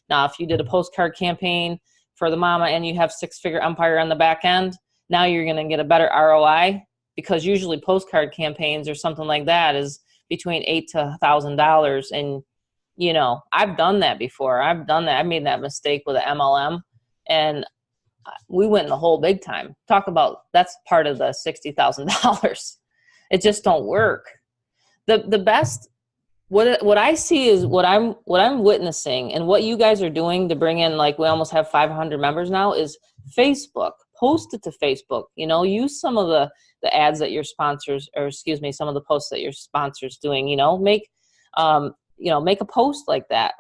Now, if you did a postcard campaign for the Momma and you have six-figure empire on the back end, now you're going to get a better ROI, because usually postcard campaigns or something like that is between $8,000 to $1,000. And, I've done that before. I've made that mistake with an MLM, and we went in the hole big time. Talk about, that's part of the $60,000. It just don't work. The best, what I see is what I'm witnessing, and what you guys are doing to bring in, like we almost have 500 members now, is Facebook. Post it to Facebook. Use some of the ads that your sponsors, or excuse me, some of the posts that your sponsors doing. Make a post like that.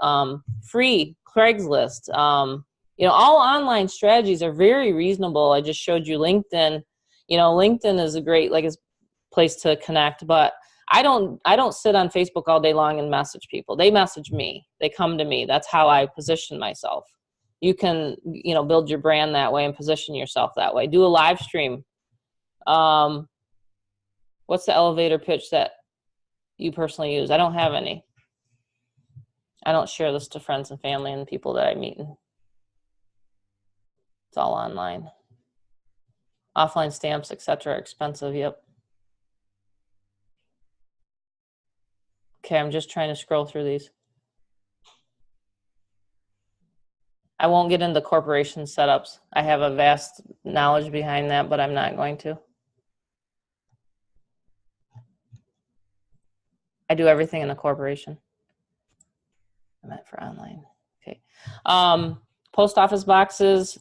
Free Craigslist. All online strategies are very reasonable. I just showed you LinkedIn. LinkedIn is a great place to connect, but I don't sit on Facebook all day long and message people. They message me. They come to me. That's how I position myself. You can, build your brand that way and position yourself that way. Do a live stream. What's the elevator pitch that you personally use? I don't have any. I don't share this to friends and family and people that I meet. It's all online. Offline stamps, etc. expensive. Yep. Okay, I'm just trying to scroll through these. I won't get into corporation setups. I have a vast knowledge behind that, but I'm not going to. I do everything in a corporation. I meant for online. Okay. Post office boxes.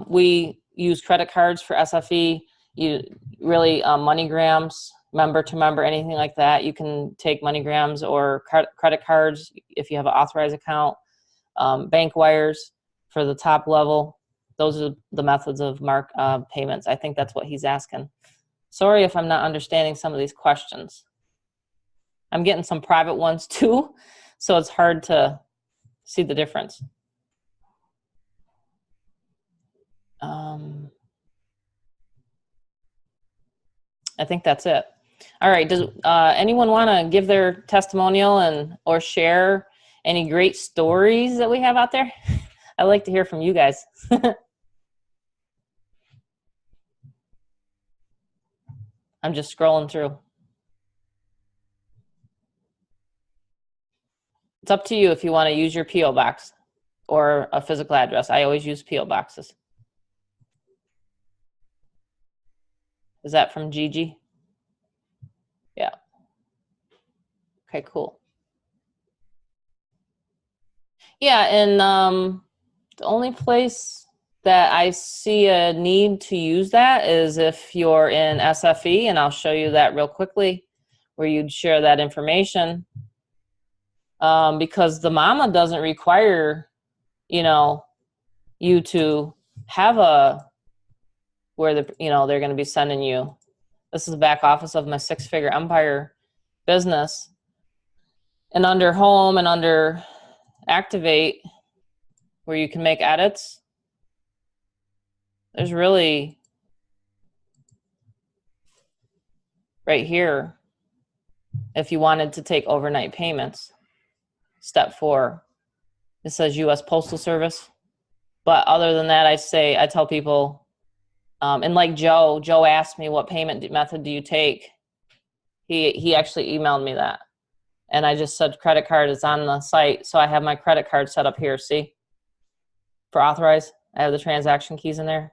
We use credit cards for SFE. MoneyGrams, member to member, anything like that. You can take MoneyGrams or credit cards if you have an authorized account. Bank wires for the top level. Those are the methods of payments. I think that's what he's asking. Sorry if I'm not understanding some of these questions. I'm getting some private ones too, so it's hard to see the difference. I think that's it. All right. Does anyone want to give their testimonial or share any great stories that we have out there? I'd like to hear from you guys. I'm just scrolling through. It's up to you if you want to use your P.O. box or a physical address. I always use P.O. boxes. Is that from Gigi? Yeah. Okay, cool. Yeah, and the only place that I see a need to use that is if you're in SFE, and I'll show you that real quickly, where you'd share that information. Because the Momma doesn't require, you to have where they're going to be sending you. This is the back office of my six-figure empire business. And under home and under activate, where you can make edits, there's really right here, if you wanted to take overnight payments, step 4, it says U.S. Postal Service. But other than that, I tell people, and like Joe asked me, what payment method do you take? He actually emailed me that. And I just said credit card is on the site. So I have my credit card set up here, see? For authorize, I have the transaction keys in there.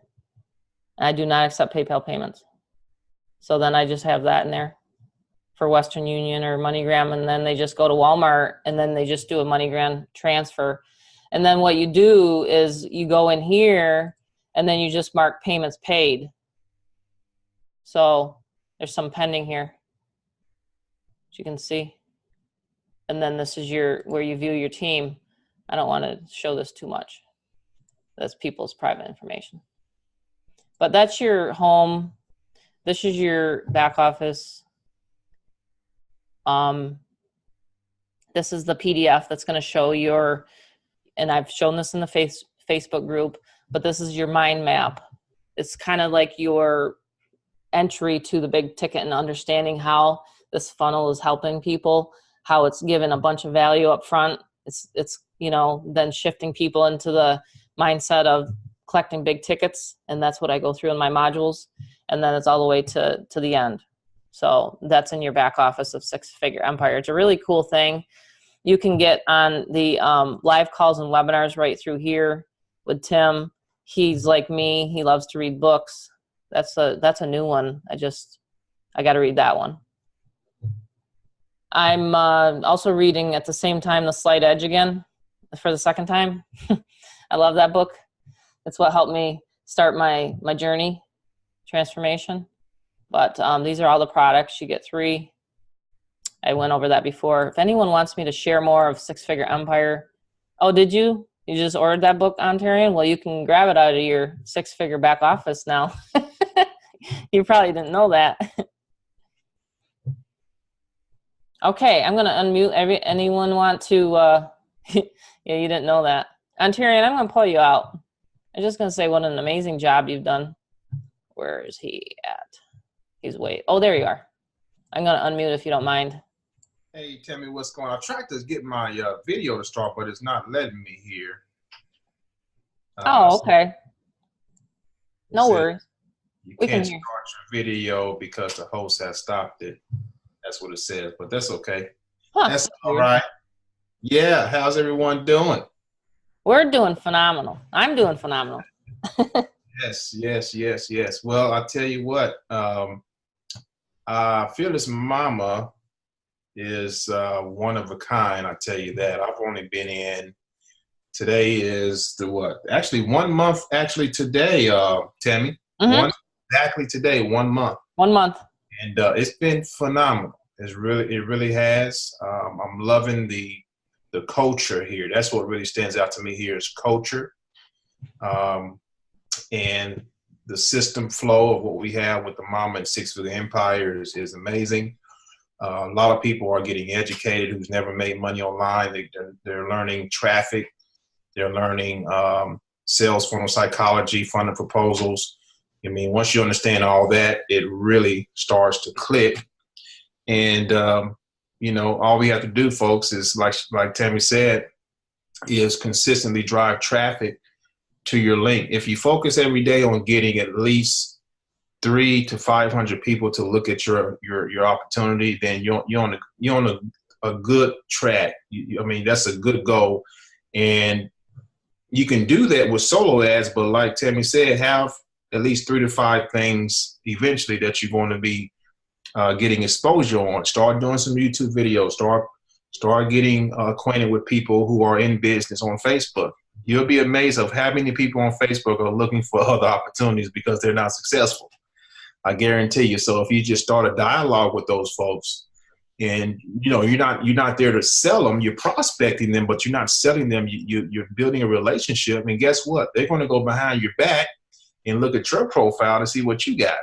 And I do not accept PayPal payments. So then I just have that in there for Western Union or MoneyGram, and then they just go to Walmart, and then they just do a MoneyGram transfer. And then what you do is you go in here, and then you just mark payments paid. So there's some pending here, as you can see. And then this is where you view your team. I don't want to show this too much. That's people's private information. But that's your home. This is your back office. This is the PDF that's going to show your, and I've shown this in the Facebook group, but this is your mind map. It's kind of like your entry to the big ticket and understanding how this funnel is helping people, how it's given a bunch of value up front. It's you know, then shifting people into the mindset of collecting big tickets, and that's what I go through in my modules, and then it's all the way to the end. So that's in your back office of Six Figure Empire. It's a really cool thing. You can get on the live calls and webinars right through here with Tim. He's like me. He loves to read books. That's a new one. I got to read that one. I'm also reading at the same time The Slight Edge again for the second time. I love that book. It's what helped me start my journey, transformation. But these are all the products. You get 3. I went over that before. If anyone wants me to share more of Six Figure Empire. Oh, did you? You just ordered that book, Ontarian? Well, you can grab it out of your Six Figure back office now. You probably didn't know that. Okay, I'm going to unmute. Anyone want to, yeah, you didn't know that. Ontarian, I'm going to pull you out. I'm just going to say what an amazing job you've done. Where is he at? He's oh, there you are. I'm going to unmute if you don't mind. Hey, tell me what's going on. I tried to get my video to start, but it's not letting me here. Oh, okay. No worries. You We can't can hear. start your video because the host has stopped it. That's what it says, but that's okay. Huh, That's all right. Yeah, how's everyone doing? We're doing phenomenal. I'm doing phenomenal. Yes. Well, I tell you what, Fearless Mama is one of a kind. I tell you that. I've only been in. Today is the what? Actually, 1 month. Actually, today, Tammy. Mm-hmm. Exactly today, 1 month. 1 month. And it's been phenomenal. It really has. I'm loving the culture here. That's what really stands out to me here is culture, and the system flow of what we have with the Momma and Six Figure Empire is amazing. A lot of people are getting educated who's never made money online. They're learning traffic. They're learning sales funnel psychology, funnel proposals. I mean, once you understand all that, it really starts to click. And, you know, all we have to do, folks, is like Tammy said, is consistently drive traffic to your link. If you focus every day on getting at least 300 to 500 people to look at your opportunity, then you're on a good track. I mean, that's a good goal. And you can do that with solo ads, but like Tammy said, have at least 3 to 5 things eventually that you're going to be getting exposure on. Start doing some YouTube videos. Start getting acquainted with people who are in business on Facebook. You'll be amazed of how many people on Facebook are looking for other opportunities because they're not successful. I guarantee you. So if you just start a dialogue with those folks, and you know you're not there to sell them, you're prospecting them, but you're not selling them. You're building a relationship, and guess what? They're going to go behind your back and look at your profile to see what you got.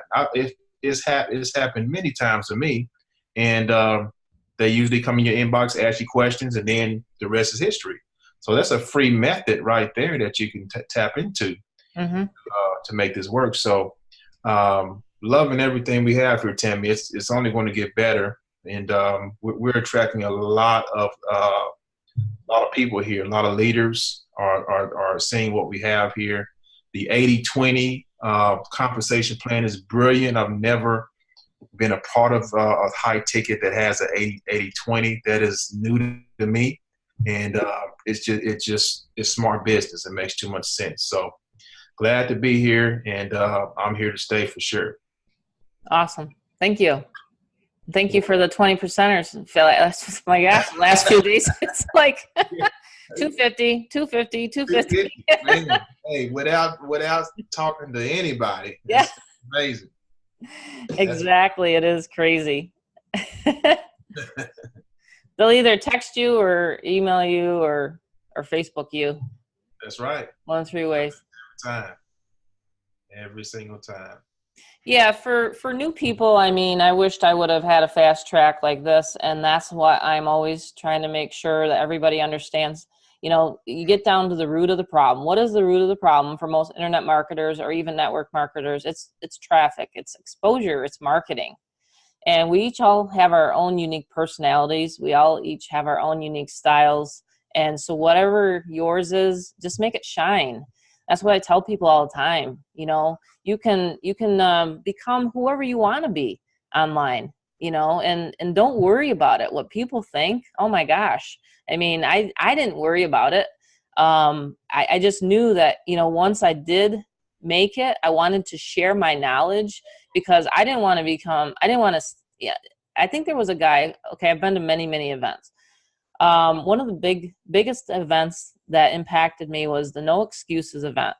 It's happened many times to me, and They usually come in your inbox, ask you questions, and then the rest is history. So that's a free method right there that you can tap into to make this work. So loving everything we have here, Tammy. It's only going to get better, and we're attracting a lot of people here. A lot of leaders are seeing what we have here. The 80-20 compensation plan is brilliant. I've never been a part of a high ticket that has an 80-20. That is new to me, and it's smart business. It makes too much sense. So glad to be here, and I'm here to stay for sure. Awesome. Thank you. Thank you for the 20%ers. Feel like that's just, my gosh, last few days it's like 250, 250, 250. Man, hey, without talking to anybody. Yeah. It's amazing. Exactly. It is crazy. They'll either text you or email you or Facebook you. That's right. 1 of 3 ways. Every single time. Yeah, for new people, I mean, I wished I would have had a fast track like this, and that's what I'm always trying to make sure that everybody understands. You know, you get down to the root of the problem. What is the root of the problem for most internet marketers or even network marketers? It's traffic, it's exposure, it's marketing. And we each all have our own unique personalities. We all each have our own unique styles. And so whatever yours is, just make it shine. That's what I tell people all the time. You know, you can become whoever you want to be online, you know, and don't worry about it. What people think, oh my gosh. I mean, I didn't worry about it. I just knew that, you know, once I did make it, I wanted to share my knowledge because I didn't want to, yeah, I think there was a guy, okay, I've been to many, many events. One of the biggest events that impacted me was the No Excuses event.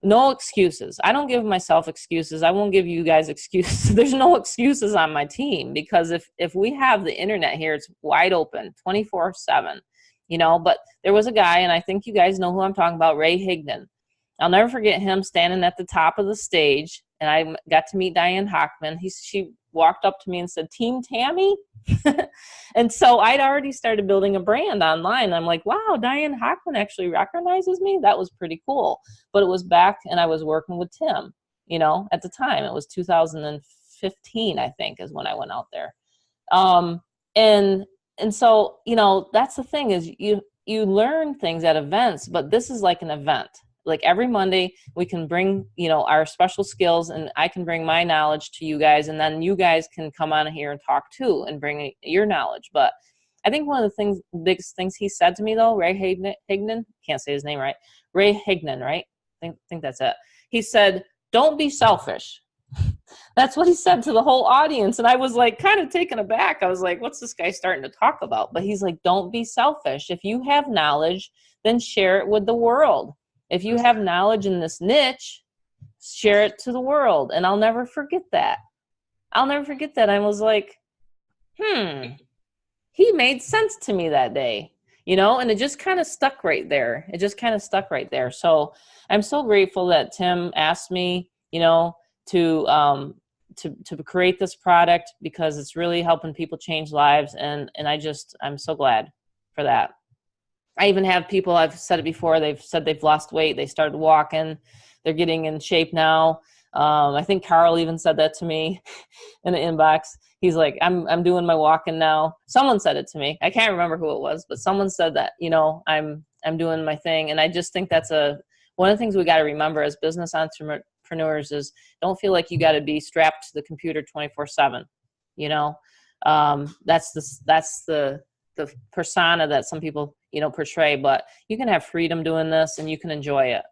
No excuses. I don't give myself excuses. I won't give you guys excuses. There's no excuses on my team because if we have the internet here, it's wide open 24/7, you know, but there was a guy, and I think you guys know who I'm talking about, Ray Higdon. I'll never forget him standing at the top of the stage, and I got to meet Diane Hockman. She walked up to me and said, "Team Tammy?" And so I'd already started building a brand online. I'm like, wow, Diane Hockman actually recognizes me. That was pretty cool. But it was back, and I was working with Tim, you know, at the time. It was 2015, I think, is when I went out there. And so, you know, that's the thing is you learn things at events, but this is like an event. Like every Monday we can bring, you know, our special skills, and I can bring my knowledge to you guys, and then you guys can come on here and talk too and bring your knowledge. But I think one of the biggest things he said to me though, Ray Higdon, can't say his name right. Ray Higdon, right? I think that's it. He said, "Don't be selfish." That's what he said to the whole audience. And I was like kind of taken aback. I was like, what's this guy starting to talk about? But he's like, don't be selfish. If you have knowledge, then share it with the world. If you have knowledge in this niche, share it to the world. And I'll never forget that. I was like, he made sense to me that day, you know, and it just kind of stuck right there. So I'm so grateful that Tim asked me, you know, to create this product because it's really helping people change lives. And I'm so glad for that. I even have people, I've said it before, they've said they've lost weight. They started walking. They're getting in shape now. I think Carl even said that to me in the inbox. He's like, I'm doing my walking now. Someone said it to me. I can't remember who it was, but someone said that, you know, I'm doing my thing. And I just think that's one of the things we got to remember as business entrepreneurs is don't feel like you got to be strapped to the computer 24/7. You know, that's the persona that some people, you know, portray, but you can have freedom doing this and you can enjoy it.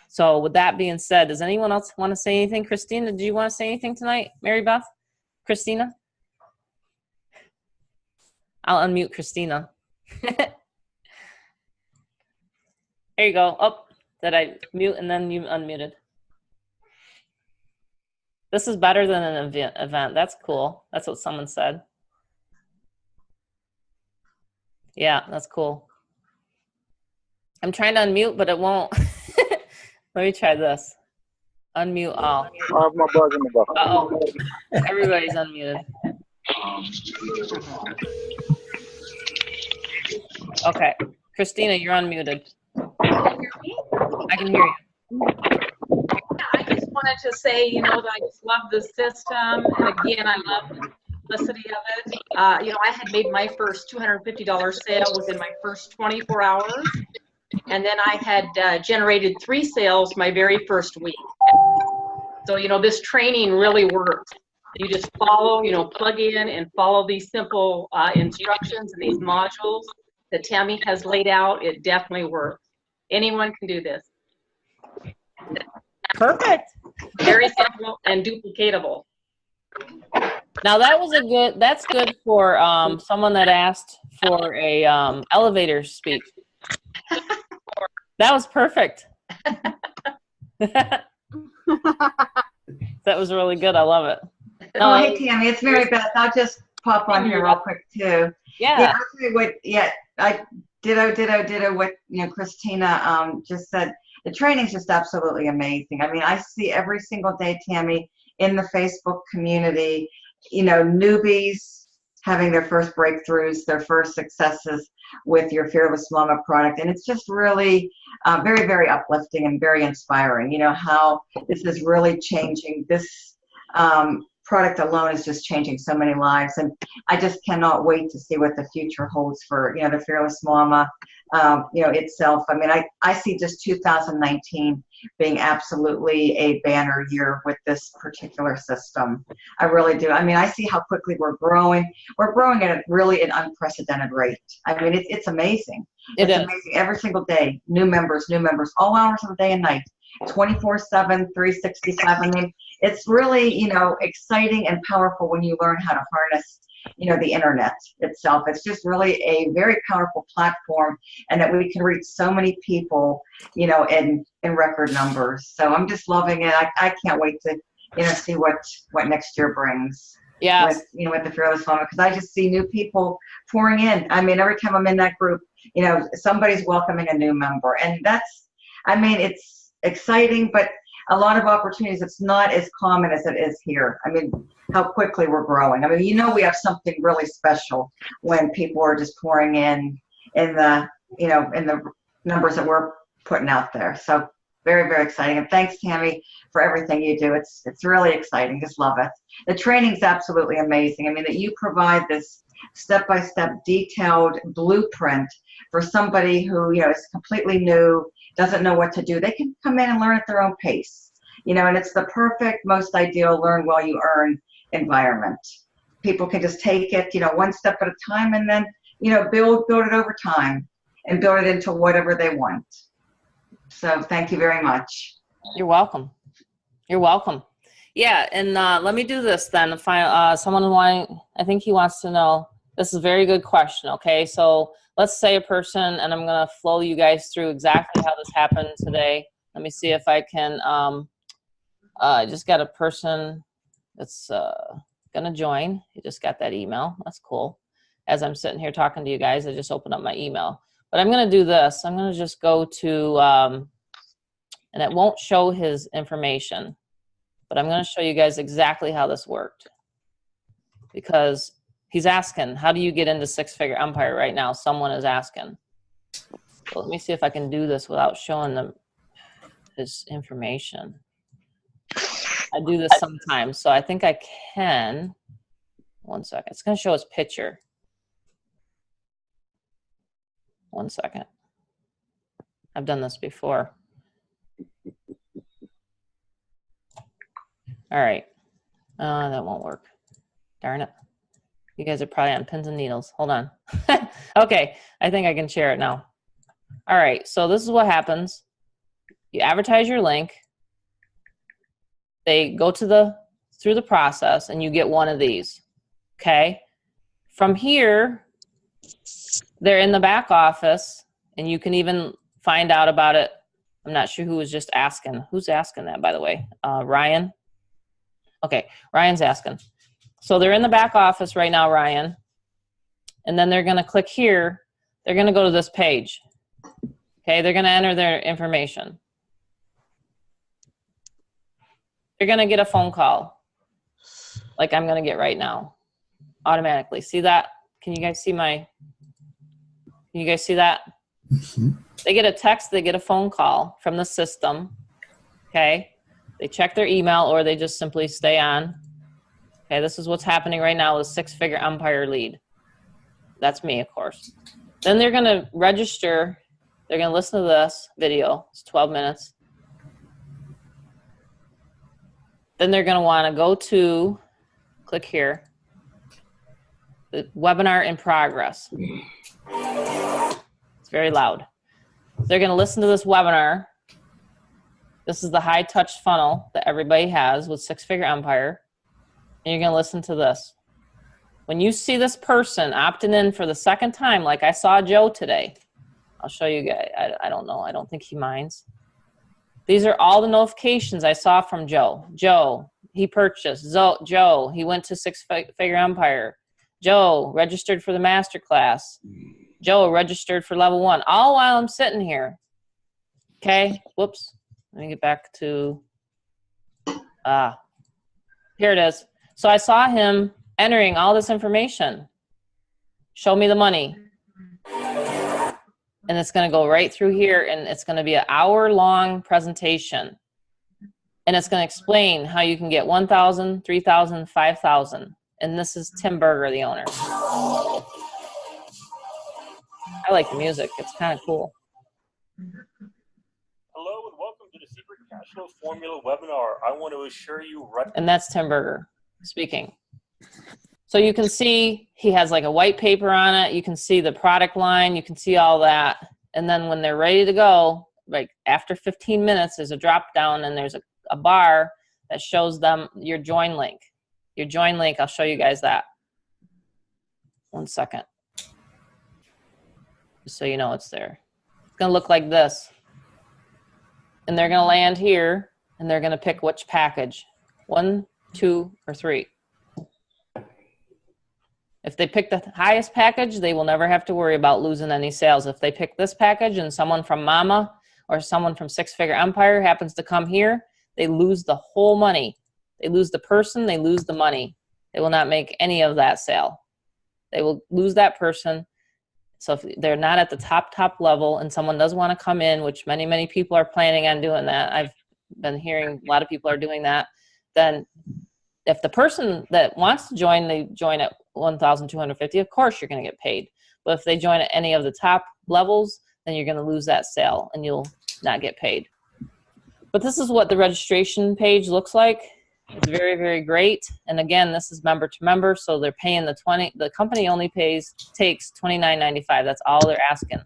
So with that being said, does anyone else want to say anything? Christina, do you want to say anything tonight? Mary Beth? Christina? I'll unmute Christina. There you go. Oh, did I mute and then you unmuted? This is better than an event. That's cool. That's what someone said. Yeah, that's cool. I'm trying to unmute, but it won't. Let me try this. Unmute all. I have my bug in the box. Uh-oh. Everybody's unmuted. Okay. Christina, you're unmuted. I can hear you. I just wanted to say, that I just love the system. And again, I love the simplicity of it. I had made my first $250 sale within my first 24 hours. And then I had generated 3 sales my very first week. So, this training really works. You just follow, plug in and follow these simple instructions and these modules that Tammy has laid out. It definitely works. Anyone can do this. Perfect. Very simple and duplicatable. Now that's good for someone that asked for a elevator speech. That was perfect. That was really good. I love it. Oh, hey, Tammy, it's Mary Beth. I'll just pop on here real quick too. Yeah. I'll tell you what. Yeah, I ditto what Christina just said. The training's just absolutely amazing. I mean, I see every single day, Tammy, in the Facebook community, newbies having their first breakthroughs, their first successes with your Fearless Momma product. And it's just really very, very uplifting and very inspiring, how this is really changing. This product alone is just changing so many lives. And I just cannot wait to see what the future holds for, the Fearless Momma, itself. I mean, I see just 2019 being absolutely a banner year with this particular system. I really do. I mean, I see how quickly we're growing. We're growing at really an unprecedented rate. I mean, it's amazing. It's amazing. Every single day, new members, all hours of the day and night, 24/7, 365. I mean, it's really, exciting and powerful when you learn how to harness, the internet itself. It's just really a very powerful platform, and that we can reach so many people, in record numbers. So I'm just loving it. I can't wait to, see what next year brings. Yeah. With the Fearless Momma, because I just see new people pouring in. I mean, every time I'm in that group, somebody's welcoming a new member, and it's exciting, but a lot of opportunities. It's not as common as it is here. I mean, how quickly we're growing. I mean, we have something really special when people are just pouring in the, in the numbers that we're putting out there. So very, very exciting. And thanks, Tammy, for everything you do. It's really exciting. Just love it. The training's absolutely amazing. I mean, that you provide this step-by-step detailed blueprint for somebody who, is completely new, doesn't know what to do. They can come in and learn at their own pace, and it's the perfect, most ideal learn while you earn environment. People can just take it, one step at a time, and then, build it over time and build it into whatever they want. So thank you very much. You're welcome. You're welcome. Yeah, and let me do this then. I think he wants to know, this is a very good question, okay? So let's say a person, and I'm going to flow you guys through exactly how this happened today. Let me see if I can, I just got a person that's going to join. He just got that email. That's cool. As I'm sitting here talking to you guys, I just opened up my email. But I'm going to do this. I'm going to just go to, and it won't show his information, but I'm going to show you guys exactly how this worked. Because he's asking, how do you get into six-figure empire right now? Someone is asking. So let me see if I can do this without showing them his information. I do this sometimes, so I think I can. One second. It's going to show his picture. One second. I've done this before. All right. That won't work. Darn it. You guys are probably on pins and needles. Hold on. Okay. I think I can share it now. All right. So this is what happens. You advertise your link. They go to through the process, and you get one of these. Okay. From here, they're in the back office, and you can even find out about it. I'm not sure who was just asking. Who's asking that, by the way? Ryan? Okay, Ryan's asking. So they're in the back office right now, Ryan. And then they're going to click here. They're going to go to this page. Okay, they're going to enter their information. They're going to get a phone call, like I'm going to get right now. automatically. See that? Can you guys see can you guys see that? They get a text, they get a phone call from the system. Okay. They check their email or they just simply stay on. Okay. This is what's happening right now with six-figure empire lead. That's me, of course. Then they're going to register. They're going to listen to this video. It's 12 minutes. Then they're going to want to go to, click here, the webinar in progress. It's very loud. They're going to listen to this webinar. This is the high touch funnel that everybody has with Six-Figure Empire. And you're going to listen to this. When you see this person opting in for the second time, like I saw Joe today, I'll show you guys. I don't know. I don't think he minds. These are all the notifications I saw from Joe. Joe, he purchased. Joe, he went to Six-Figure Empire. Joe registered for the masterclass. Joe registered for level 1. All while I'm sitting here. Okay. Whoops. Let me get back to, here it is. So I saw him entering all this information. Show me the money. And it's going to go right through here, and it's going to be an hour-long presentation. And it's going to explain how you can get 1,000, 3,000, 5,000. And this is Tim Berger, the owner. I like the music. It's kind of cool. Hello and welcome to the Secret Cash Flow Formula webinar. I want to assure you And that's Tim Berger speaking. So you can see he has like a white paper on it. You can see the product line. You can see all that. And then when they're ready to go, like after 15 minutes, there's a drop down and there's a bar that shows them your join link. Your join link, I'll show you guys that. 1 second. Just so you know it's there. It's going to look like this. And they're going to land here and they're going to pick which package. 1, 2, or 3. If they pick the highest package, they will never have to worry about losing any sales. If they pick this package and someone from Momma or someone from Six-Figure Empire happens to come here, they lose the whole money. They lose the person, they lose the money. They will not make any of that sale. They will lose that person. So if they're not at the top level and someone does want to come in, which many people are planning on doing that, I've been hearing a lot of people are doing that, then if the person that wants to join, they join at 1,250, of course you're going to get paid. But if they join at any of the top levels, then you're going to lose that sale and you'll not get paid. But this is what the registration page looks like. It's very, very great. And again, this is member to member, so they're paying the company only takes $29.95. That's all they're asking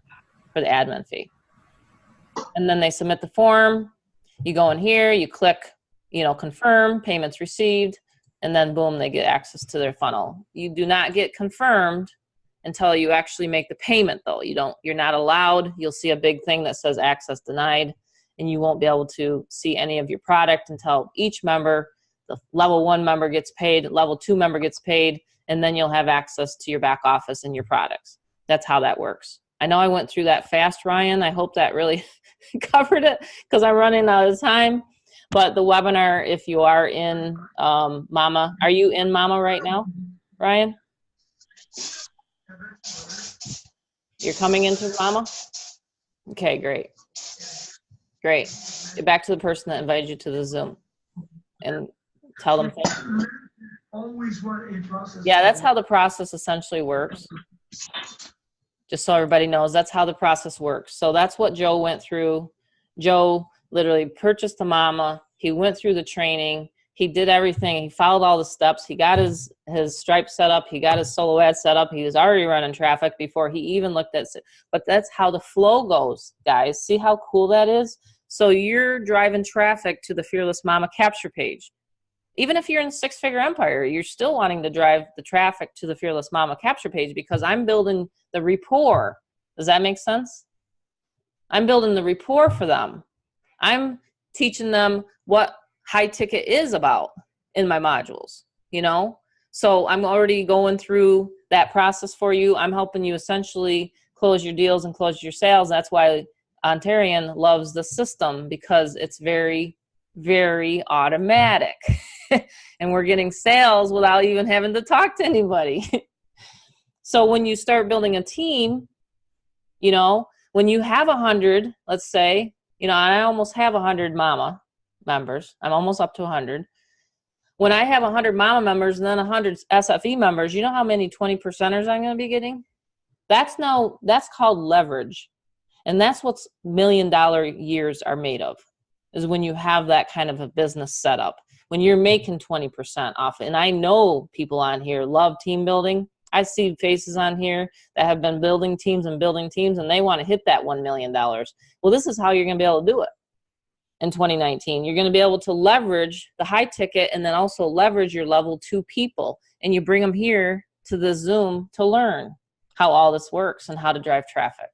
for the admin fee. And then they submit the form. You go in here, you click, confirm, payments received, and then boom, they get access to their funnel. You do not get confirmed until you actually make the payment though. You're not allowed. You'll see a big thing that says access denied, and you won't be able to see any of your product until each member, the level 1 member gets paid, level 2 member gets paid, and then you'll have access to your back office and your products. That's how that works. I know I went through that fast, Ryan. I hope that really covered it because I'm running out of time. But the webinar, if you are in Momma, are you in Momma right now, Ryan? You're coming into Momma? Okay, great. Great. Get back to the person that invited you to the Zoom and tell them thank you. Yeah, that's how the process essentially works. Just so everybody knows, that's how the process works. So that's what Joe went through. Joe literally purchased the Momma. He went through the training. He did everything. He followed all the steps. He got his Stripe set up. He got his solo ad set up. He was already running traffic before he even looked at it. But that's how the flow goes, guys. See how cool that is? So you're driving traffic to the Fearless Momma capture page. Even if you're in Six-Figure Empire, you're still wanting to drive the traffic to the Fearless Momma capture page because I'm building the rapport. Does that make sense? I'm building the rapport for them. I'm teaching them what high ticket is about in my modules, So I'm already going through that process for you. I'm helping you essentially close your deals and close your sales. That's why Ontarian loves the system because it's very, very automatic. And we're getting sales without even having to talk to anybody. So when you start building a team, you know, when you have 100, let's say, you know, I almost have 100 Momma members. I'm almost up to 100. When I have 100 Momma members and then 100 SFE members, you know how many 20%ers I'm going to be getting? That's called leverage. And that's what $1 million years are made of, is when you have that kind of a business setup, when you're making 20% off. And I know people on here love team building. I see faces on here that have been building teams, and they want to hit that $1 million. Well, this is how you're going to be able to do it in 2019. You're going to be able to leverage the high ticket and then also leverage your level 2 people. And you bring them here to the Zoom to learn how all this works and how to drive traffic.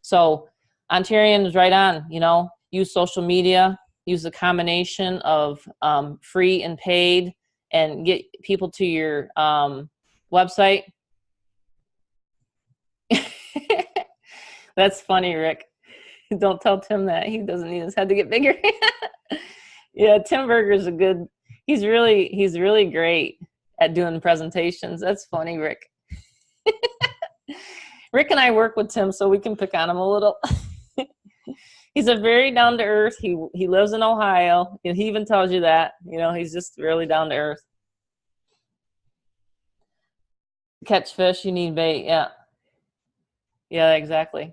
So Ontarian is right on, you know, use social media, use the combination of free and paid, and get people to your website. That's funny, Rick. Don't tell Tim that. He doesn't need his head to get bigger. Yeah, Tim Berger's he's really great at doing presentations. That's funny, Rick. Rick and I work with Tim, so we can pick on him a little. He's a very down to earth. He lives in Ohio. He even tells you that. You know, he's just really down to earth. Catch fish, you need bait. Yeah. Yeah, exactly.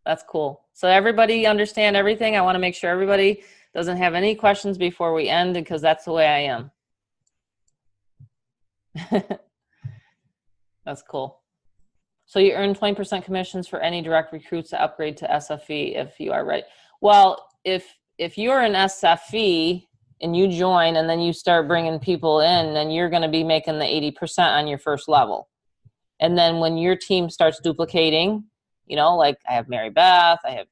That's cool. So everybody understand everything? I want to make sure everybody doesn't have any questions before we end, because that's the way I am. That's cool. So you earn 20% commissions for any direct recruits to upgrade to SFE if you are ready. Well, if you're an SFE and you join and then you start bringing people in, then you're going to be making the 80% on your first level. And then when your team starts duplicating, you know, like I have Mary Beth, I have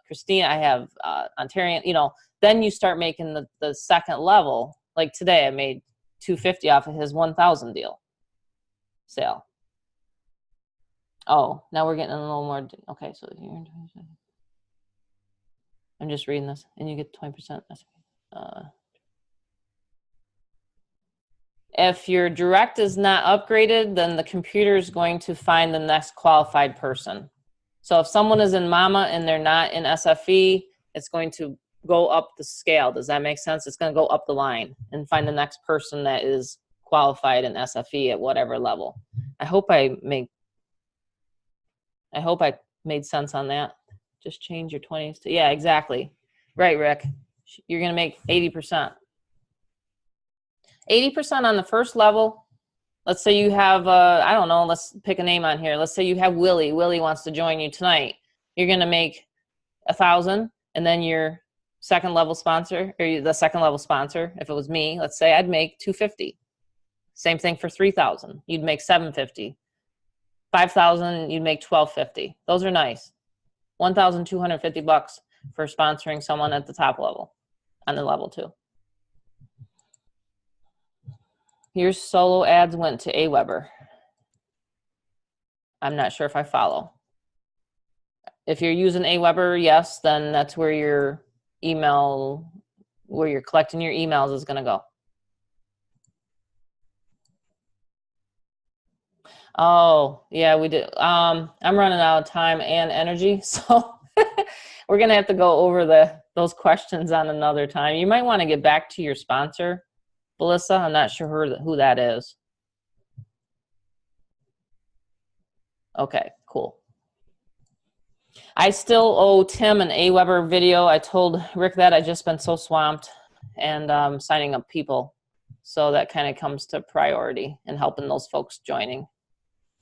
Christine, I have Ontarian, you know, then you start making the second level. Like today I made $250 off of his 1,000 deal sale. Oh, now we're getting a little more. Okay, so you're, I'm just reading this, and you get 20%. If your direct is not upgraded, then the computer is going to find the next qualified person. So if someone is in Momma and they're not in SFE, it's going to go up the scale. Does that make sense? It's going to go up the line and find the next person that is qualified in SFE at whatever level. I hope I made sense on that. Just change your 20s to, yeah, exactly. Right, Rick. You're going to make 80%. 80% on the first level. Let's say you have, I don't know, let's pick a name on here. Let's say you have Willie. Willie wants to join you tonight. You're going to make 1,000, and then your second level sponsor, or the second level sponsor, if it was me, let's say I'd make 250. Same thing for 3,000. You'd make 750. 5,000, you'd make 1,250. Those are nice. $1,250 for sponsoring someone at the top level, on the level 2. Your solo ads went to AWeber. I'm not sure if I follow. If you're using AWeber, yes, then that's where your email, where you're collecting your emails is going to go. Oh, yeah, we did. I'm running out of time and energy, so we're going to have to go over those questions on another time. You might want to get back to your sponsor, Melissa. I'm not sure who that is. Okay, cool. I still owe Tim an AWeber video. I told Rick that. I've just been so swamped and signing up people. So that kind of comes to priority and helping those folks joining.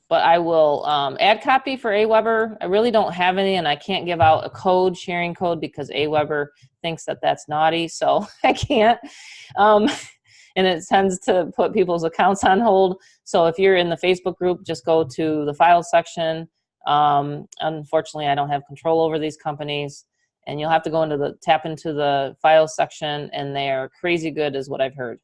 But I will ad copy for AWeber. I really don't have any, and I can't give out a code, sharing code, because AWeber thinks that that's naughty, so I can't. And it tends to put people's accounts on hold. So if you're in the Facebook group, just go to the files section. Unfortunately, I don't have control over these companies, and you'll have to go tap into the files section, and they are crazy good, is what I've heard.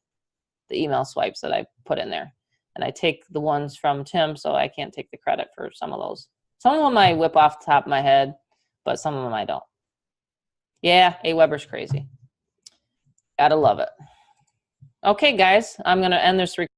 The email swipes that I put in there. And I take the ones from Tim, so I can't take the credit for some of those. Some of them I whip off the top of my head, but some of them I don't. Yeah, AWeber's crazy. Gotta love it. Okay, guys, I'm going to end this recording.